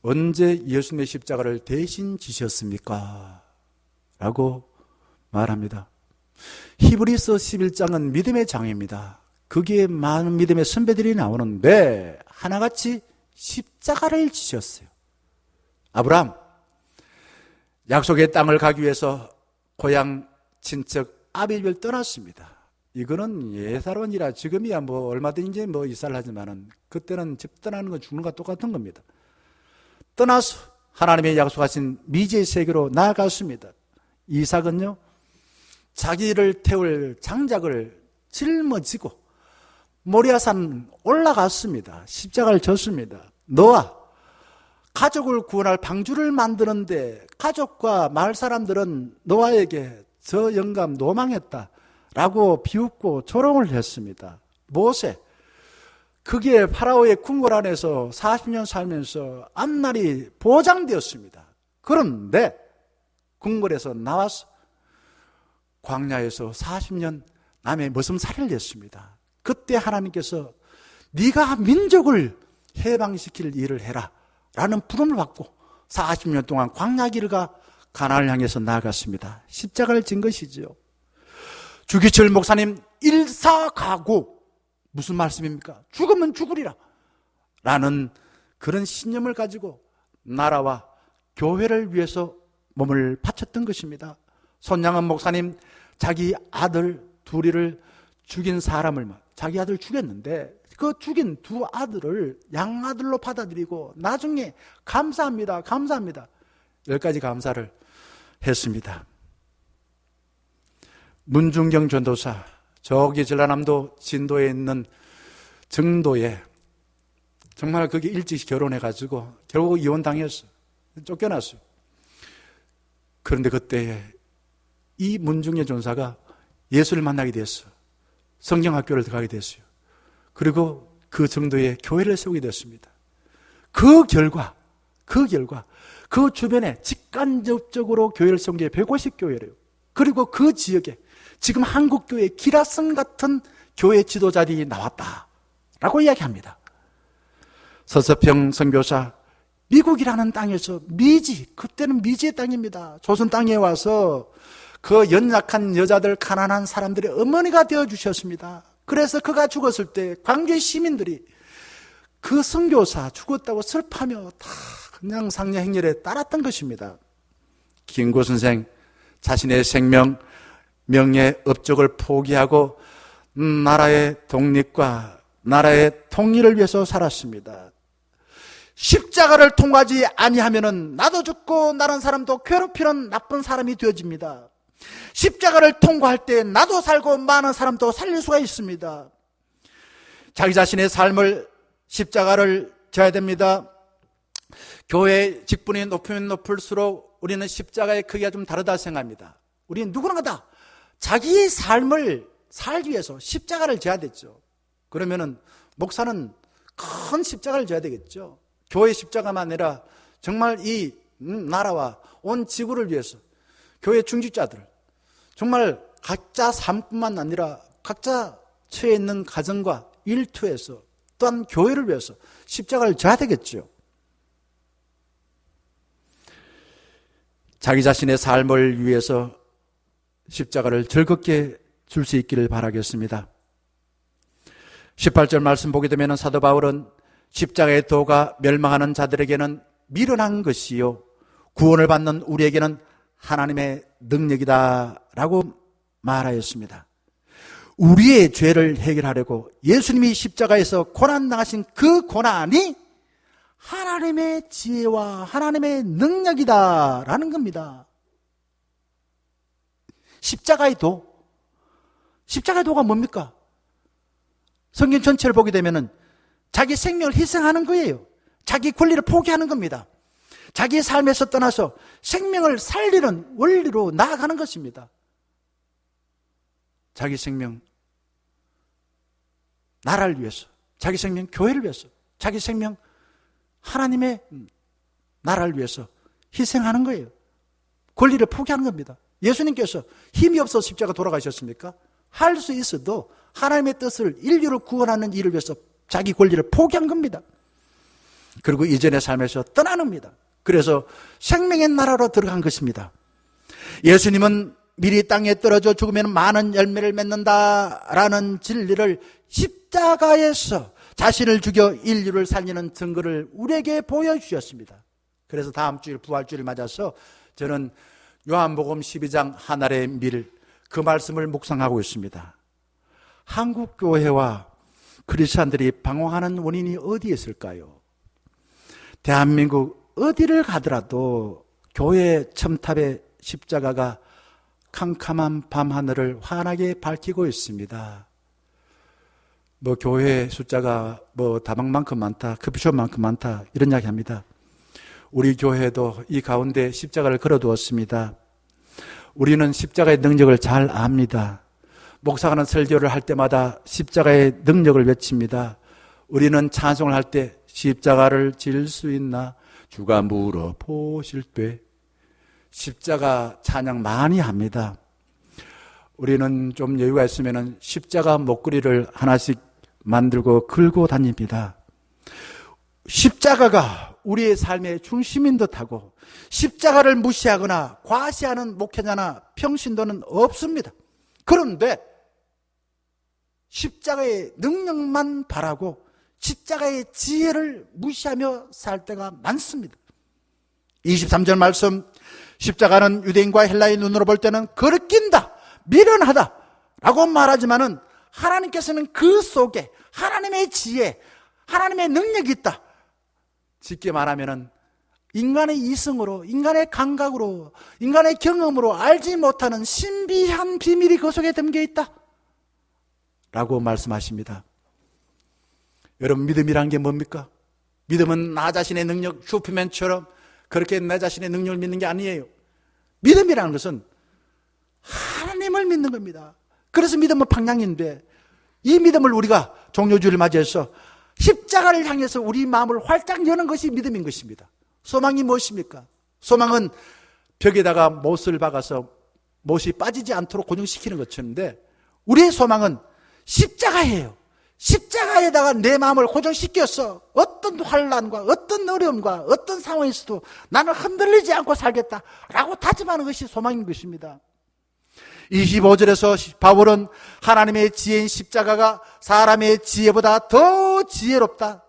언제 예수님의 십자가를 대신 지셨습니까? 라고 말합니다. 히브리서 11장은 믿음의 장입니다. 거기에 많은 믿음의 선배들이 나오는데 하나같이 십자가를 지셨어요. 아브라함, 약속의 땅을 가기 위해서 고향 친척 아비집을 떠났습니다. 이거는 예사론이라 지금이야 뭐 얼마든지 뭐 이사를 하지만은 그때는 집 떠나는 건 죽는 것과 똑같은 겁니다. 떠나서 하나님의 약속하신 미지의 세계로 나아갔습니다. 이삭은요, 자기를 태울 장작을 짊어지고 모리아산 올라갔습니다. 십자가를 졌습니다. 노아, 가족을 구원할 방주를 만드는데 가족과 마을 사람들은 노아에게 저 영감 노망했다 라고 비웃고 조롱을 했습니다. 모세, 그게 파라오의 궁궐 안에서 40년 살면서 앞날이 보장되었습니다. 그런데 궁궐에서 나와서 광야에서 40년 남의 머슴살이를 냈습니다. 그때 하나님께서 네가 민족을 해방시킬 일을 해라 라는 부름을 받고 40년 동안 광야 길을 가 가나안을 향해서 나아갔습니다. 십자가를 진 것이죠. 주기철 목사님 일사가고, 무슨 말씀입니까? 죽으면 죽으리라 라는 그런 신념을 가지고 나라와 교회를 위해서 몸을 바쳤던 것입니다. 손양은 목사님 자기 아들 둘이를 죽인 사람을, 자기 아들 죽였는데 그 죽인 두 아들을 양아들로 받아들이고 나중에 감사합니다, 감사합니다 10가지 감사를 했습니다. 문중경 전도사, 저기 전라남도 진도에 있는 정도에 정말 거기 일찍 결혼해가지고 결국 이혼당했어. 쫓겨났어요. 그런데 그때 이 문중경 전사가 예수를 만나게 됐어. 성경학교를 들어가게 됐어요. 그리고 그 정도의 교회를 세우게 됐습니다. 그 결과 그 주변에 직간접적으로 교회를 세운 게 150교회래요. 그리고 그 지역에 지금 한국교회 기라성 같은 교회 지도자들이 나왔다라고 이야기합니다. 서서평 선교사, 미국이라는 땅에서 그때는 미지의 땅입니다. 조선 땅에 와서 그 연약한 여자들, 가난한 사람들의 어머니가 되어주셨습니다. 그래서 그가 죽었을 때 광주의 시민들이 그 선교사 죽었다고 슬퍼하며 다 그냥 상려 행렬에 따랐던 것입니다. 김구 선생 자신의 생명, 명예, 업적을 포기하고 나라의 독립과 나라의 통일을 위해서 살았습니다. 십자가를 통과하지 아니하면은 나도 죽고 다른 사람도 괴롭히는 나쁜 사람이 되어집니다. 십자가를 통과할 때 나도 살고 많은 사람도 살릴 수가 있습니다. 자기 자신의 삶을 십자가를 져야 됩니다. 교회 직분이 높으면 높을수록 우리는 십자가의 크기가 좀 다르다 생각합니다. 우리는 누구나 다 자기의 삶을 살기 위해서 십자가를 져야 되죠. 그러면은 목사는 큰 십자가를 져야 되겠죠. 교회 십자가만 아니라 정말 이 나라와 온 지구를 위해서 교회 중직자들 정말 각자 삶뿐만 아니라 각자 처해 있는 가정과 일터에서 또한 교회를 위해서 십자가를 져야 되겠죠. 자기 자신의 삶을 위해서 십자가를 즐겁게 줄 수 있기를 바라겠습니다. 18절 말씀 보게 되면 사도 바울은 십자가의 도가 멸망하는 자들에게는 미련한 것이요 구원을 받는 우리에게는 하나님의 능력이다 라고 말하였습니다. 우리의 죄를 해결하려고 예수님이 십자가에서 고난당하신 그 고난이 하나님의 지혜와 하나님의 능력이다 라는 겁니다. 십자가의 도가 뭡니까? 성경 전체를 보게 되면은 자기 생명을 희생하는 거예요. 자기 권리를 포기하는 겁니다. 자기의 삶에서 떠나서 생명을 살리는 원리로 나아가는 것입니다. 자기 생명 나라를 위해서, 자기 생명 교회를 위해서, 자기 생명 하나님의 나라를 위해서 희생하는 거예요. 권리를 포기하는 겁니다. 예수님께서 힘이 없어서 십자가 돌아가셨습니까? 할 수 있어도 하나님의 뜻을 인류를 구원하는 일을 위해서 자기 권리를 포기한 겁니다. 그리고 이전의 삶에서 떠나는겁니다. 그래서 생명의 나라로 들어간 것입니다. 예수님은 미리 땅에 떨어져 죽으면 많은 열매를 맺는다라는 진리를 십자가에서 자신을 죽여 인류를 살리는 증거를 우리에게 보여주셨습니다. 그래서 다음 주일 부활주를 맞아서 저는 요한복음 12장 하늘의 밀 그 말씀을 묵상하고 있습니다. 한국교회와 크리스찬들이 방황하는 원인이 어디에 있을까요? 대한민국 어디를 가더라도 교회 첨탑의 십자가가 캄캄한 밤하늘을 환하게 밝히고 있습니다. 교회 숫자가 다방만큼 많다, 커피숍만큼 많다 이런 이야기 합니다. 우리 교회도 이 가운데 십자가를 걸어두었습니다. 우리는 십자가의 능력을 잘 압니다. 목사가 설교를 할 때마다 십자가의 능력을 외칩니다. 우리는 찬송을 할 때 십자가를 질 수 있나 주가 물어보실 때 십자가 찬양 많이 합니다. 우리는 좀 여유가 있으면 십자가 목걸이를 하나씩 만들고 걸고 다닙니다. 십자가가 우리의 삶의 중심인 듯하고 십자가를 무시하거나 과시하는 목회자나 평신도는 없습니다. 그런데 십자가의 능력만 바라고 십자가의 지혜를 무시하며 살 때가 많습니다. 23절 말씀, 십자가는 유대인과 헬라의 눈으로 볼 때는 거리낀다, 미련하다 라고 말하지만은 하나님께서는 그 속에 하나님의 지혜, 하나님의 능력이 있다. 쉽게 말하면은 인간의 이성으로, 인간의 감각으로, 인간의 경험으로 알지 못하는 신비한 비밀이 그 속에 담겨 있다 라고 말씀하십니다. 여러분, 믿음이란 게 뭡니까? 믿음은 나 자신의 능력, 슈퍼맨처럼 그렇게 내 자신의 능력을 믿는 게 아니에요. 믿음이라는 것은 하나님을 믿는 겁니다. 그래서 믿음은 방향인데, 이 믿음을 우리가 종료주를 맞이해서 십자가를 향해서 우리 마음을 활짝 여는 것이 믿음인 것입니다. 소망이 무엇입니까? 소망은 벽에다가 못을 박아서 못이 빠지지 않도록 고정시키는 것인데, 우리의 소망은 십자가예요. 십자가에다가 내 마음을 고정시켜서 어떤 환난과 어떤 어려움과 어떤 상황에서도 나는 흔들리지 않고 살겠다라고 다짐하는 것이 소망인 것입니다. 25절에서 바울은 하나님의 지혜인 십자가가 사람의 지혜보다 더 지혜롭다.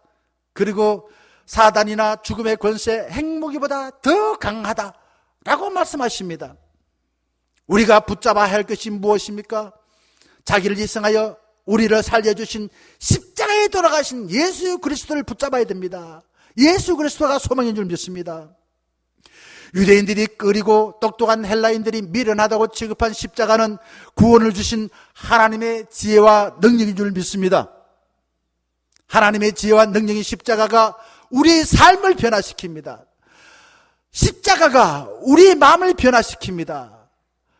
그리고 사단이나 죽음의 권세, 핵무기보다 더 강하다라고 말씀하십니다. 우리가 붙잡아야 할 것이 무엇입니까? 자기를 희생하여 우리를 살려주신 십자가에 돌아가신 예수 그리스도를 붙잡아야 됩니다. 예수 그리스도가 소망인 줄 믿습니다. 유대인들이 끓이고 똑똑한 헬라인들이 미련하다고 취급한 십자가는 구원을 주신 하나님의 지혜와 능력인 줄 믿습니다. 하나님의 지혜와 능력인 십자가가 우리의 삶을 변화시킵니다. 십자가가 우리의 마음을 변화시킵니다.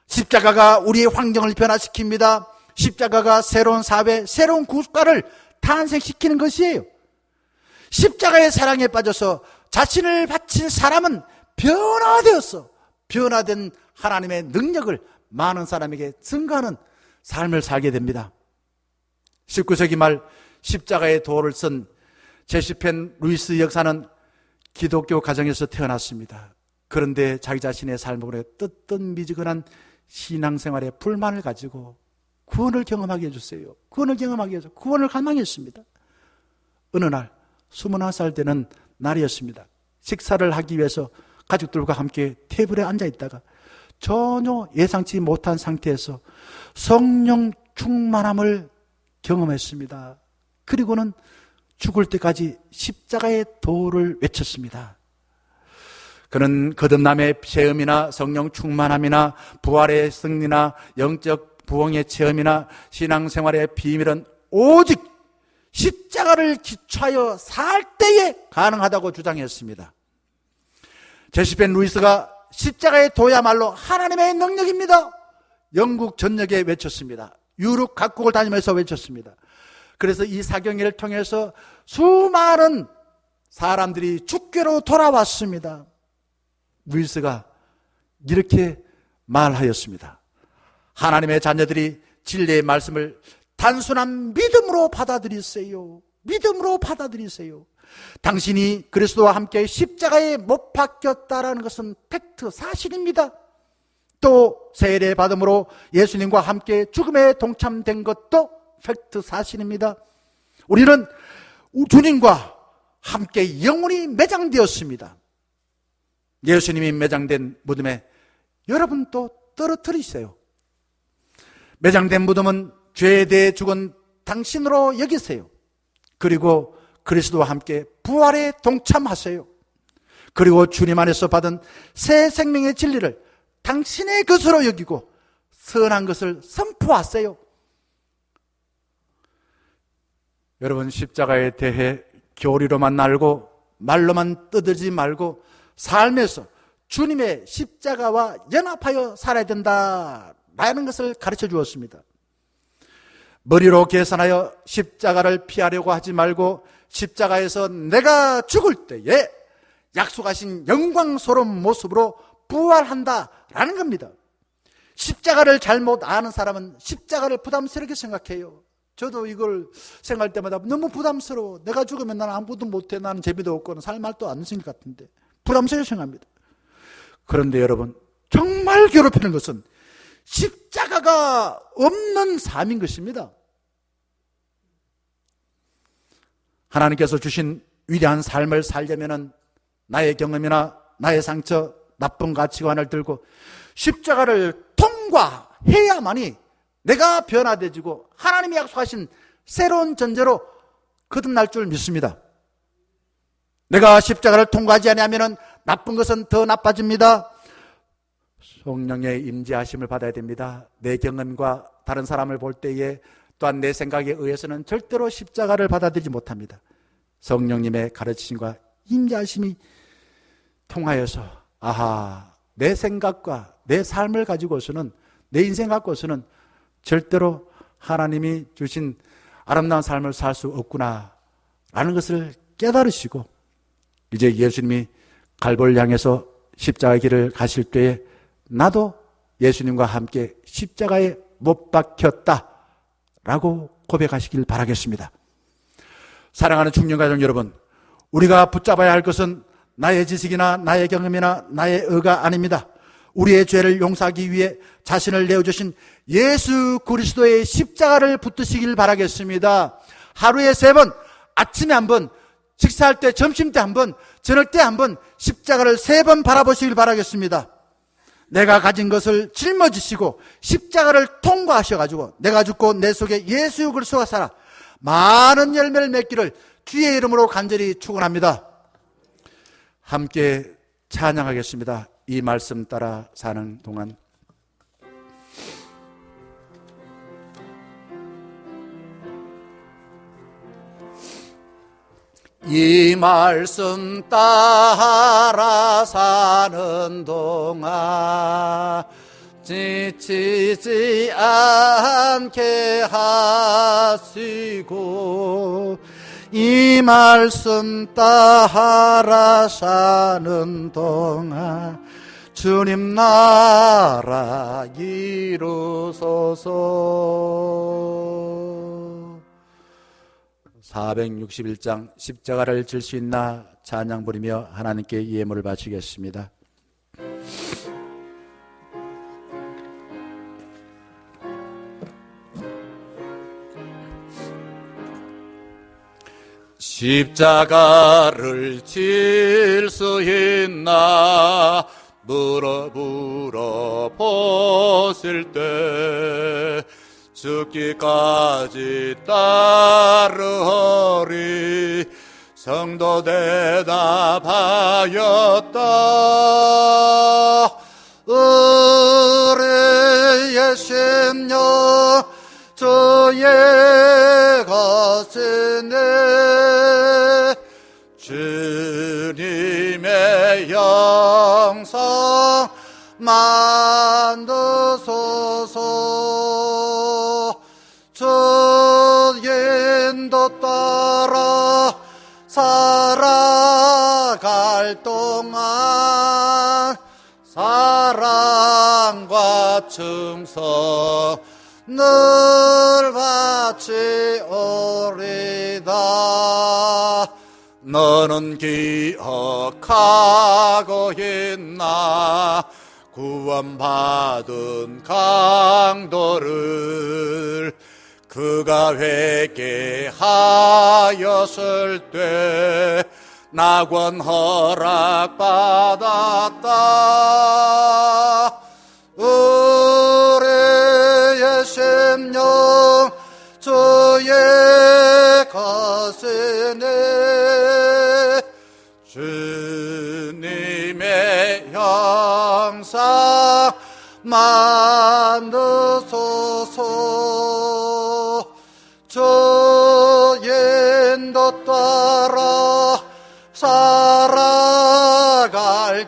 십자가가 우리의 환경을 변화시킵니다. 십자가가 새로운 사회, 새로운 국가를 탄생시키는 것이에요. 십자가의 사랑에 빠져서 자신을 바친 사람은 변화되었어. 변화된 하나님의 능력을 많은 사람에게 증거하는 삶을 살게 됩니다. 19세기 말 십자가의 도를 쓴 제시펜 루이스 역사는 기독교 가정에서 태어났습니다. 그런데 자기 자신의 삶으로 뜨뜻미지근한 신앙생활에 불만을 가지고 구원을 경험하게 해주세요. 구원을 경험하게 해서 구원을 갈망했습니다. 어느 날 21살 되는 날이었습니다. 식사를 하기 위해서 가족들과 함께 테이블에 앉아 있다가 전혀 예상치 못한 상태에서 성령 충만함을 경험했습니다. 그리고는 죽을 때까지 십자가의 도를 외쳤습니다. 그는 거듭남의 체험이나 성령 충만함이나 부활의 승리나 영적 부흥의 체험이나 신앙생활의 비밀은 오직 십자가를 기초하여 살 때에 가능하다고 주장했습니다. 제시펜 루이스가 십자가의 도야말로 하나님의 능력입니다. 영국 전역에 외쳤습니다. 유럽 각국을 다니면서 외쳤습니다. 그래서 이 사경회를 통해서 수많은 사람들이 주께로 돌아왔습니다. 루이스가 이렇게 말하였습니다. 하나님의 자녀들이 진리의 말씀을 단순한 믿음으로 받아들이세요. 믿음으로 받아들이세요. 당신이 그리스도와 함께 십자가에 못 박혔다라는 것은 팩트, 사실입니다. 또 세례 받음으로 예수님과 함께 죽음에 동참된 것도 팩트, 사실입니다. 우리는 주님과 함께 영원히 매장되었습니다. 예수님이 매장된 무덤에 여러분도 떨어뜨리세요. 매장된 무덤은 죄에 대해 죽은 당신으로 여기세요. 그리고 그리스도와 함께 부활에 동참하세요. 그리고 주님 안에서 받은 새 생명의 진리를 당신의 것으로 여기고 선한 것을 선포하세요. 여러분, 십자가에 대해 교리로만 알고 말로만 떠들지 말고 삶에서 주님의 십자가와 연합하여 살아야 된다라는 것을 가르쳐 주었습니다. 머리로 계산하여 십자가를 피하려고 하지 말고 십자가에서 내가 죽을 때에 약속하신 영광스러운 모습으로 부활한다라는 겁니다. 십자가를 잘못 아는 사람은 십자가를 부담스럽게 생각해요. 저도 이걸 생각할 때마다 너무 부담스러워. 내가 죽으면 나는 아무것도 못해. 나는 재미도 없고 살 말도 안 생길 것 같은데 부담스럽게 생각합니다. 그런데 여러분, 정말 괴롭히는 것은 십자가가 없는 삶인 것입니다. 하나님께서 주신 위대한 삶을 살려면 나의 경험이나 나의 상처, 나쁜 가치관을 들고 십자가를 통과해야만이 내가 변화되지고 하나님이 약속하신 새로운 존재로 거듭날 줄 믿습니다. 내가 십자가를 통과하지 않으면 나쁜 것은 더 나빠집니다. 성령의 임재하심을 받아야 됩니다. 내 경험과 다른 사람을 볼 때에 또한 내 생각에 의해서는 절대로 십자가를 받아들이지 못합니다. 성령님의 가르치심과 임재하심이 통하여서 아하, 내 생각과 내 삶을 가지고서는, 내 인생 갖고서는 절대로 하나님이 주신 아름다운 삶을 살 수 없구나 라는 것을 깨달으시고 이제 예수님이 갈보를 향해서 십자가의 길을 가실 때에 나도 예수님과 함께 십자가에 못 박혔다 라고 고백하시길 바라겠습니다. 사랑하는 중년가족 여러분, 우리가 붙잡아야 할 것은 나의 지식이나 나의 경험이나 나의 의가 아닙니다. 우리의 죄를 용서하기 위해 자신을 내어주신 예수 그리스도의 십자가를 붙드시길 바라겠습니다. 하루에 3번, 아침에 1번, 식사할 때, 점심 때 1번, 저녁 때 1번 십자가를 3번 바라보시길 바라겠습니다. 내가 가진 것을 짊어지시고 십자가를 통과하셔가지고 내가 죽고 내 속에 예수 그리스도가 살아 많은 열매를 맺기를 주의 이름으로 간절히 축원합니다. 함께 찬양하겠습니다. 이 말씀 따라 사는 동안 이 말씀 따라 사는 동안 지치지 않게 하시고 이 말씀 따라 사는 동안 주님 나라 이루소서. 461장 십자가를 질 수 있나 찬양 부리며 하나님께 예물을 바치겠습니다. 십자가를 질 수 있나 물어보실 때 죽기까지 따르리 성도 대답하였다. 우리의 심령 주의 것이네 주님의 영성 만드소서. 주 인도 따라 살아갈 동안 사랑과 충성 늘 바치오리다. 너는 기억하고 있나 구원받은 강도를 그가 회개하였을 때 낙원 허락받았다. 우리의 심령 주의 것이네 주님의 형상 만드소서. 주 인도 따라 살아갈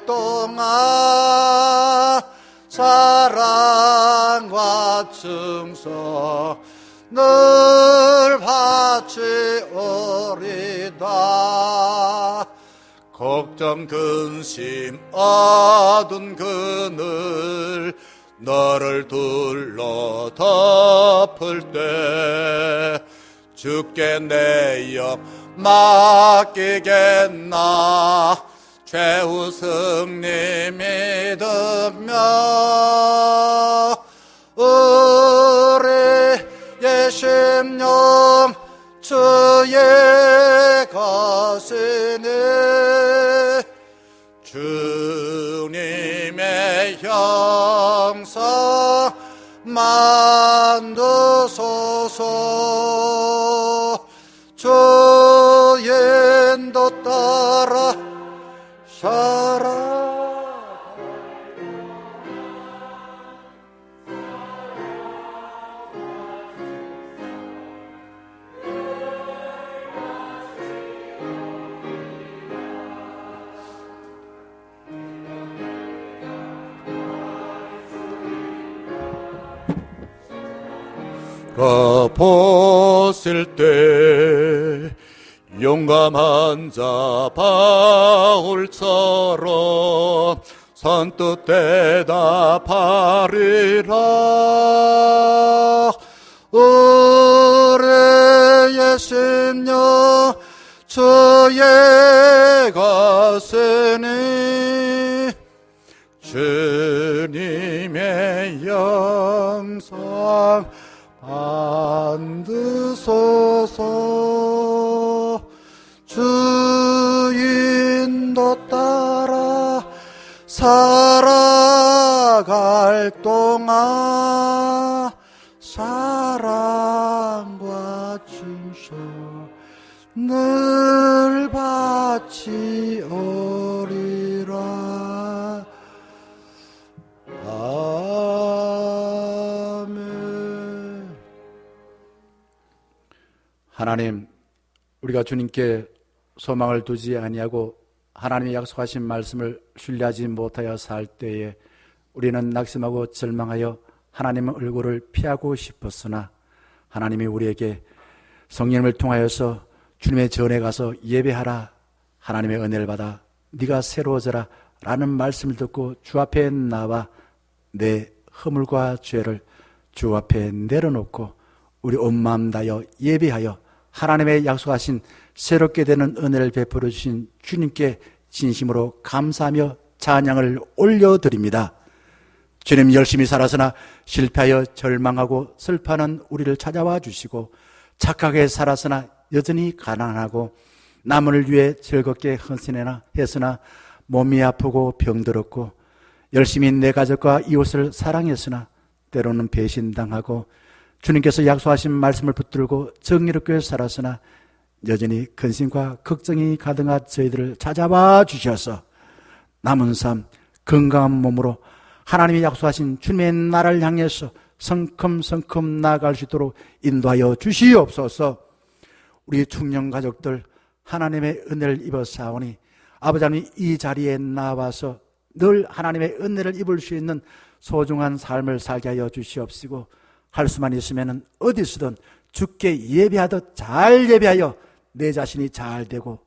동안 사랑과 충성 늘 바치오리다. 걱정 근심 어두운 그늘 너를 둘러 덮을 때 주께 내 영 맡기겠나 최후 승리 믿으며 우리의 심령 주의 것이네 주님의 형상 만드소서. 주 인도 따라 살아 보실 때 용감한 자 바울처럼 선뜻 대답하리라. 우리의 심령 주의 것이니 주님의 영상 만드소서. 주 인도 따라 살아갈 살아갈 동안 사랑과 진실 늘 바치오리라. 아멘. 하나님, 우리가 주님께 소망을 두지 아니하고 하나님의 약속하신 말씀을 신뢰하지 못하여 살 때에 우리는 낙심하고 절망하여 하나님의 얼굴을 피하고 싶었으나 하나님이 우리에게 성령을 통하여서 주님의 전에 가서 예배하라, 하나님의 은혜를 받아 네가 새로워져라 라는 말씀을 듣고 주 앞에 나와 내 허물과 죄를 주 앞에 내려놓고 우리 온 마음 다하여 예배하여 하나님의 약속하신 새롭게 되는 은혜를 베풀어 주신 주님께 진심으로 감사하며 찬양을 올려드립니다. 주님, 열심히 살았으나 실패하여 절망하고 슬퍼하는 우리를 찾아와 주시고 착하게 살았으나 여전히 가난하고 남을 위해 즐겁게 헌신했으나 몸이 아프고 병들었고 열심히 내 가족과 이웃을 사랑했으나 때로는 배신당하고 주님께서 약속하신 말씀을 붙들고 정의롭게 살았으나 여전히 근심과 걱정이 가득한 저희들을 찾아와 주셔서 남은 삶 건강한 몸으로 하나님이 약속하신 주님의 나라를 향해서 성큼성큼 나아갈 수 있도록 인도하여 주시옵소서. 우리 충령 가족들 하나님의 은혜를 입어 사오니 아버지 하나님, 이 자리에 나와서 늘 하나님의 은혜를 입을 수 있는 소중한 삶을 살게 하여 주시옵시고 할 수만 있으면 어디서든 주께 예배하듯 잘 예배하여 내 자신이 잘 되고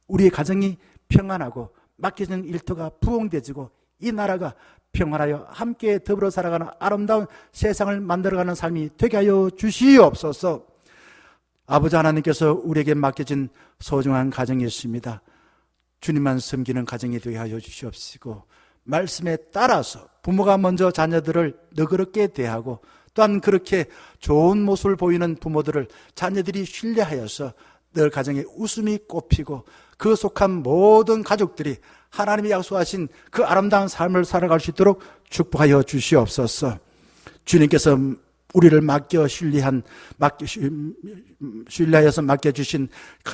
우리 가정이 평안하고 맡겨진 일터가 부흥되지고 이 나라가 평안하여 함께 더불어 살아가는 아름다운 세상을 만들어가는 삶이 되게 하여 주시옵소서. 아버지 하나님께서 우리에게 맡겨진 소중한 가정이 있습니다. 주님만 섬기는 가정이 되게 하여 주시옵시고 말씀에 따라서 부모가 먼저 자녀들을 너그럽게 대하고 또한 그렇게 좋은 모습을 보이는 부모들을 자녀들이 신뢰하여서 늘 가정에 웃음이 꽃피고 그 속한 모든 가족들이 하나님이 약속하신 그 아름다운 삶을 살아갈 수 있도록 축복하여 주시옵소서. 주님께서 우리를 신뢰하여서 맡겨주신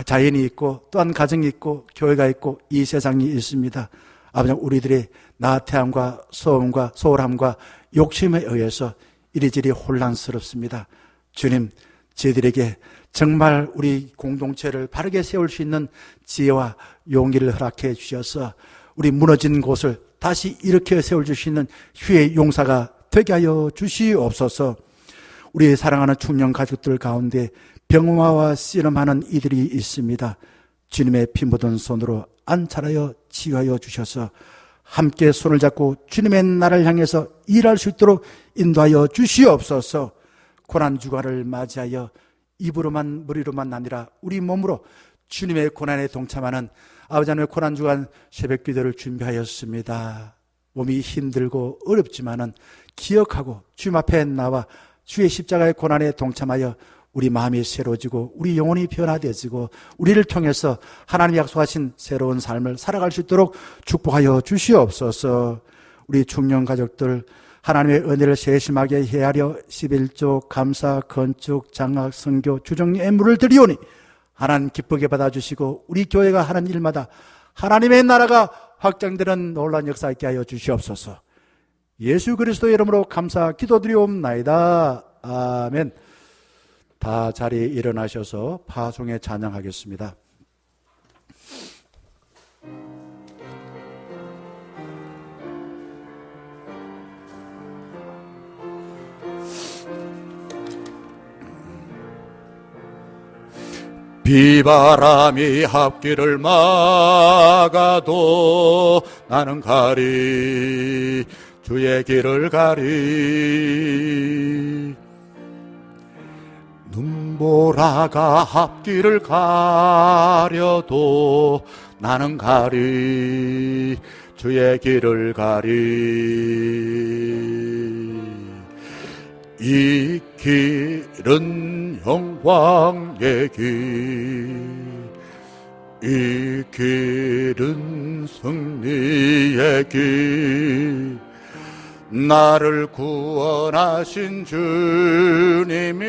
자연이 있고 또한 가정이 있고 교회가 있고 이 세상이 있습니다. 아버지, 우리들의 나태함과 소음과 소홀함과 욕심에 의해서 이리저리 혼란스럽습니다. 주님, 저희들에게 정말 우리 공동체를 바르게 세울 수 있는 지혜와 용기를 허락해 주셔서 우리 무너진 곳을 다시 일으켜 세울 수 있는 휴의 용사가 되게 하여 주시옵소서. 우리 사랑하는 충령 가족들 가운데 병화와 씨름하는 이들이 있습니다. 주님의 피 묻은 손으로 안찰하여 치유하여 주셔서 함께 손을 잡고 주님의 나라를 향해서 일할 수 있도록 인도하여 주시옵소서. 고난주간을 맞이하여 입으로만 머리로만 아니라 우리 몸으로 주님의 고난에 동참하는 아버지 하나님의 고난주간 새벽기도를 준비하였습니다. 몸이 힘들고 어렵지만은 기억하고 주님 앞에 나와 주의 십자가의 고난에 동참하여 우리 마음이 새로워지고 우리 영혼이 변화되어지고 우리를 통해서 하나님이 약속하신 새로운 삶을 살아갈 수 있도록 축복하여 주시옵소서. 우리 중년 가족들 하나님의 은혜를 세심하게 헤아려 11조 감사, 건축, 장학, 선교, 주정리 애물을 드리오니 하나님 기쁘게 받아주시고 우리 교회가 하는 일마다 하나님의 나라가 확장되는 놀라운 역사 있게 하여 주시옵소서. 예수 그리스도의 이름으로 감사 기도드리옵나이다. 아멘. 다 자리에 일어나셔서 파송에 찬양하겠습니다. 비바람이 앞길을 막아도 나는 가리 주의 길을 가리 눈보라가 앞길을 가려도 나는 가리 주의 길을 가리 이 길은 영광의 길, 이 길은 승리의 길, 나를 구원하신 주님이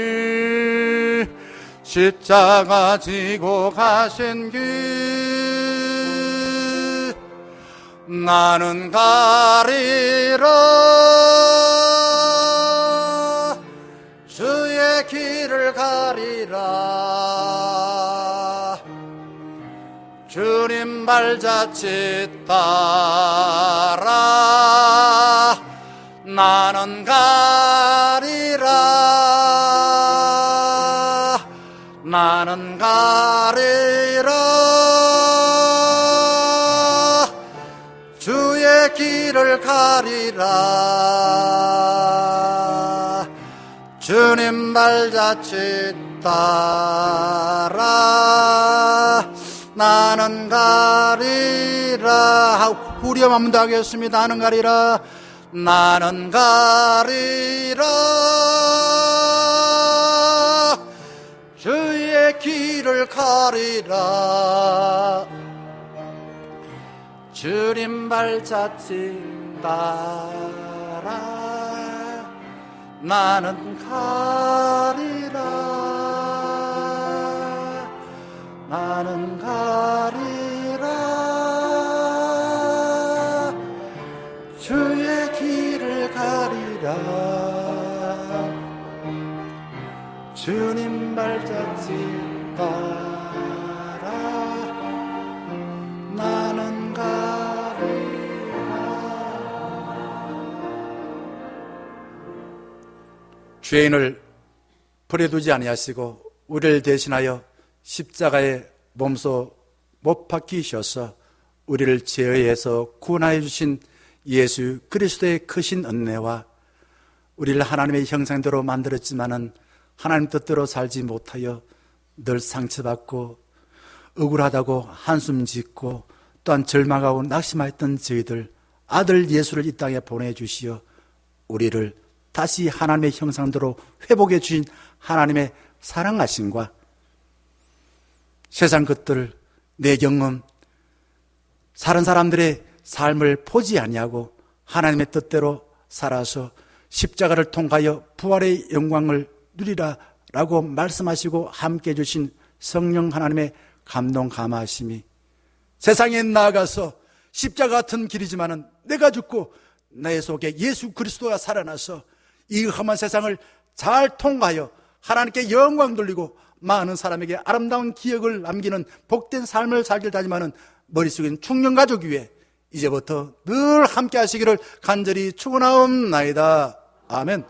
십자가 지고 가신 길 나는 가리라. 주의 길을 가리라. 주님 발자취 따라 나는 가리라. 나는 가리라. 주의 길을 가리라. 주님 발자취 따라 나는 가리라. 후렴 한번 더 하겠습니다. 나는 가리라. 나는 가리라. 주의 길을 가리라. 주님 발자취 따라 나는 가리라. 나는 가리라. 주의 길을 가리라. 주님 발자취 따라 나는 가리라. 죄인을 버려두지 아니하시고 우리를 대신하여 십자가에 몸소 못 박히셔서 우리를 죄에서 구원하여 주신 예수 그리스도의 크신 은혜와 우리를 하나님의 형상대로 만들었지만은 하나님 뜻대로 살지 못하여 늘 상처받고 억울하다고 한숨 짓고 또한 절망하고 낙심하였던 저희들 아들 예수를 이 땅에 보내주시어 우리를 다시 하나님의 형상대로 회복해 주신 하나님의 사랑하심과 세상 것들, 내 경험, 다른 사람들의 삶을 보지 아니하고 하나님의 뜻대로 살아서 십자가를 통하여 부활의 영광을 누리라라고 말씀하시고 함께 해주신 성령 하나님의 감동 감화하심이 세상에 나아가서 십자가 같은 길이지만은 내가 죽고 내 속에 예수 그리스도가 살아나서 이 험한 세상을 잘 통과하여 하나님께 영광 돌리고 많은 사람에게 아름다운 기억을 남기는 복된 삶을 살길 다지만은 머릿속엔 충령가족 위에 이제부터 늘 함께 하시기를 간절히 축원하옵나이다. 아멘.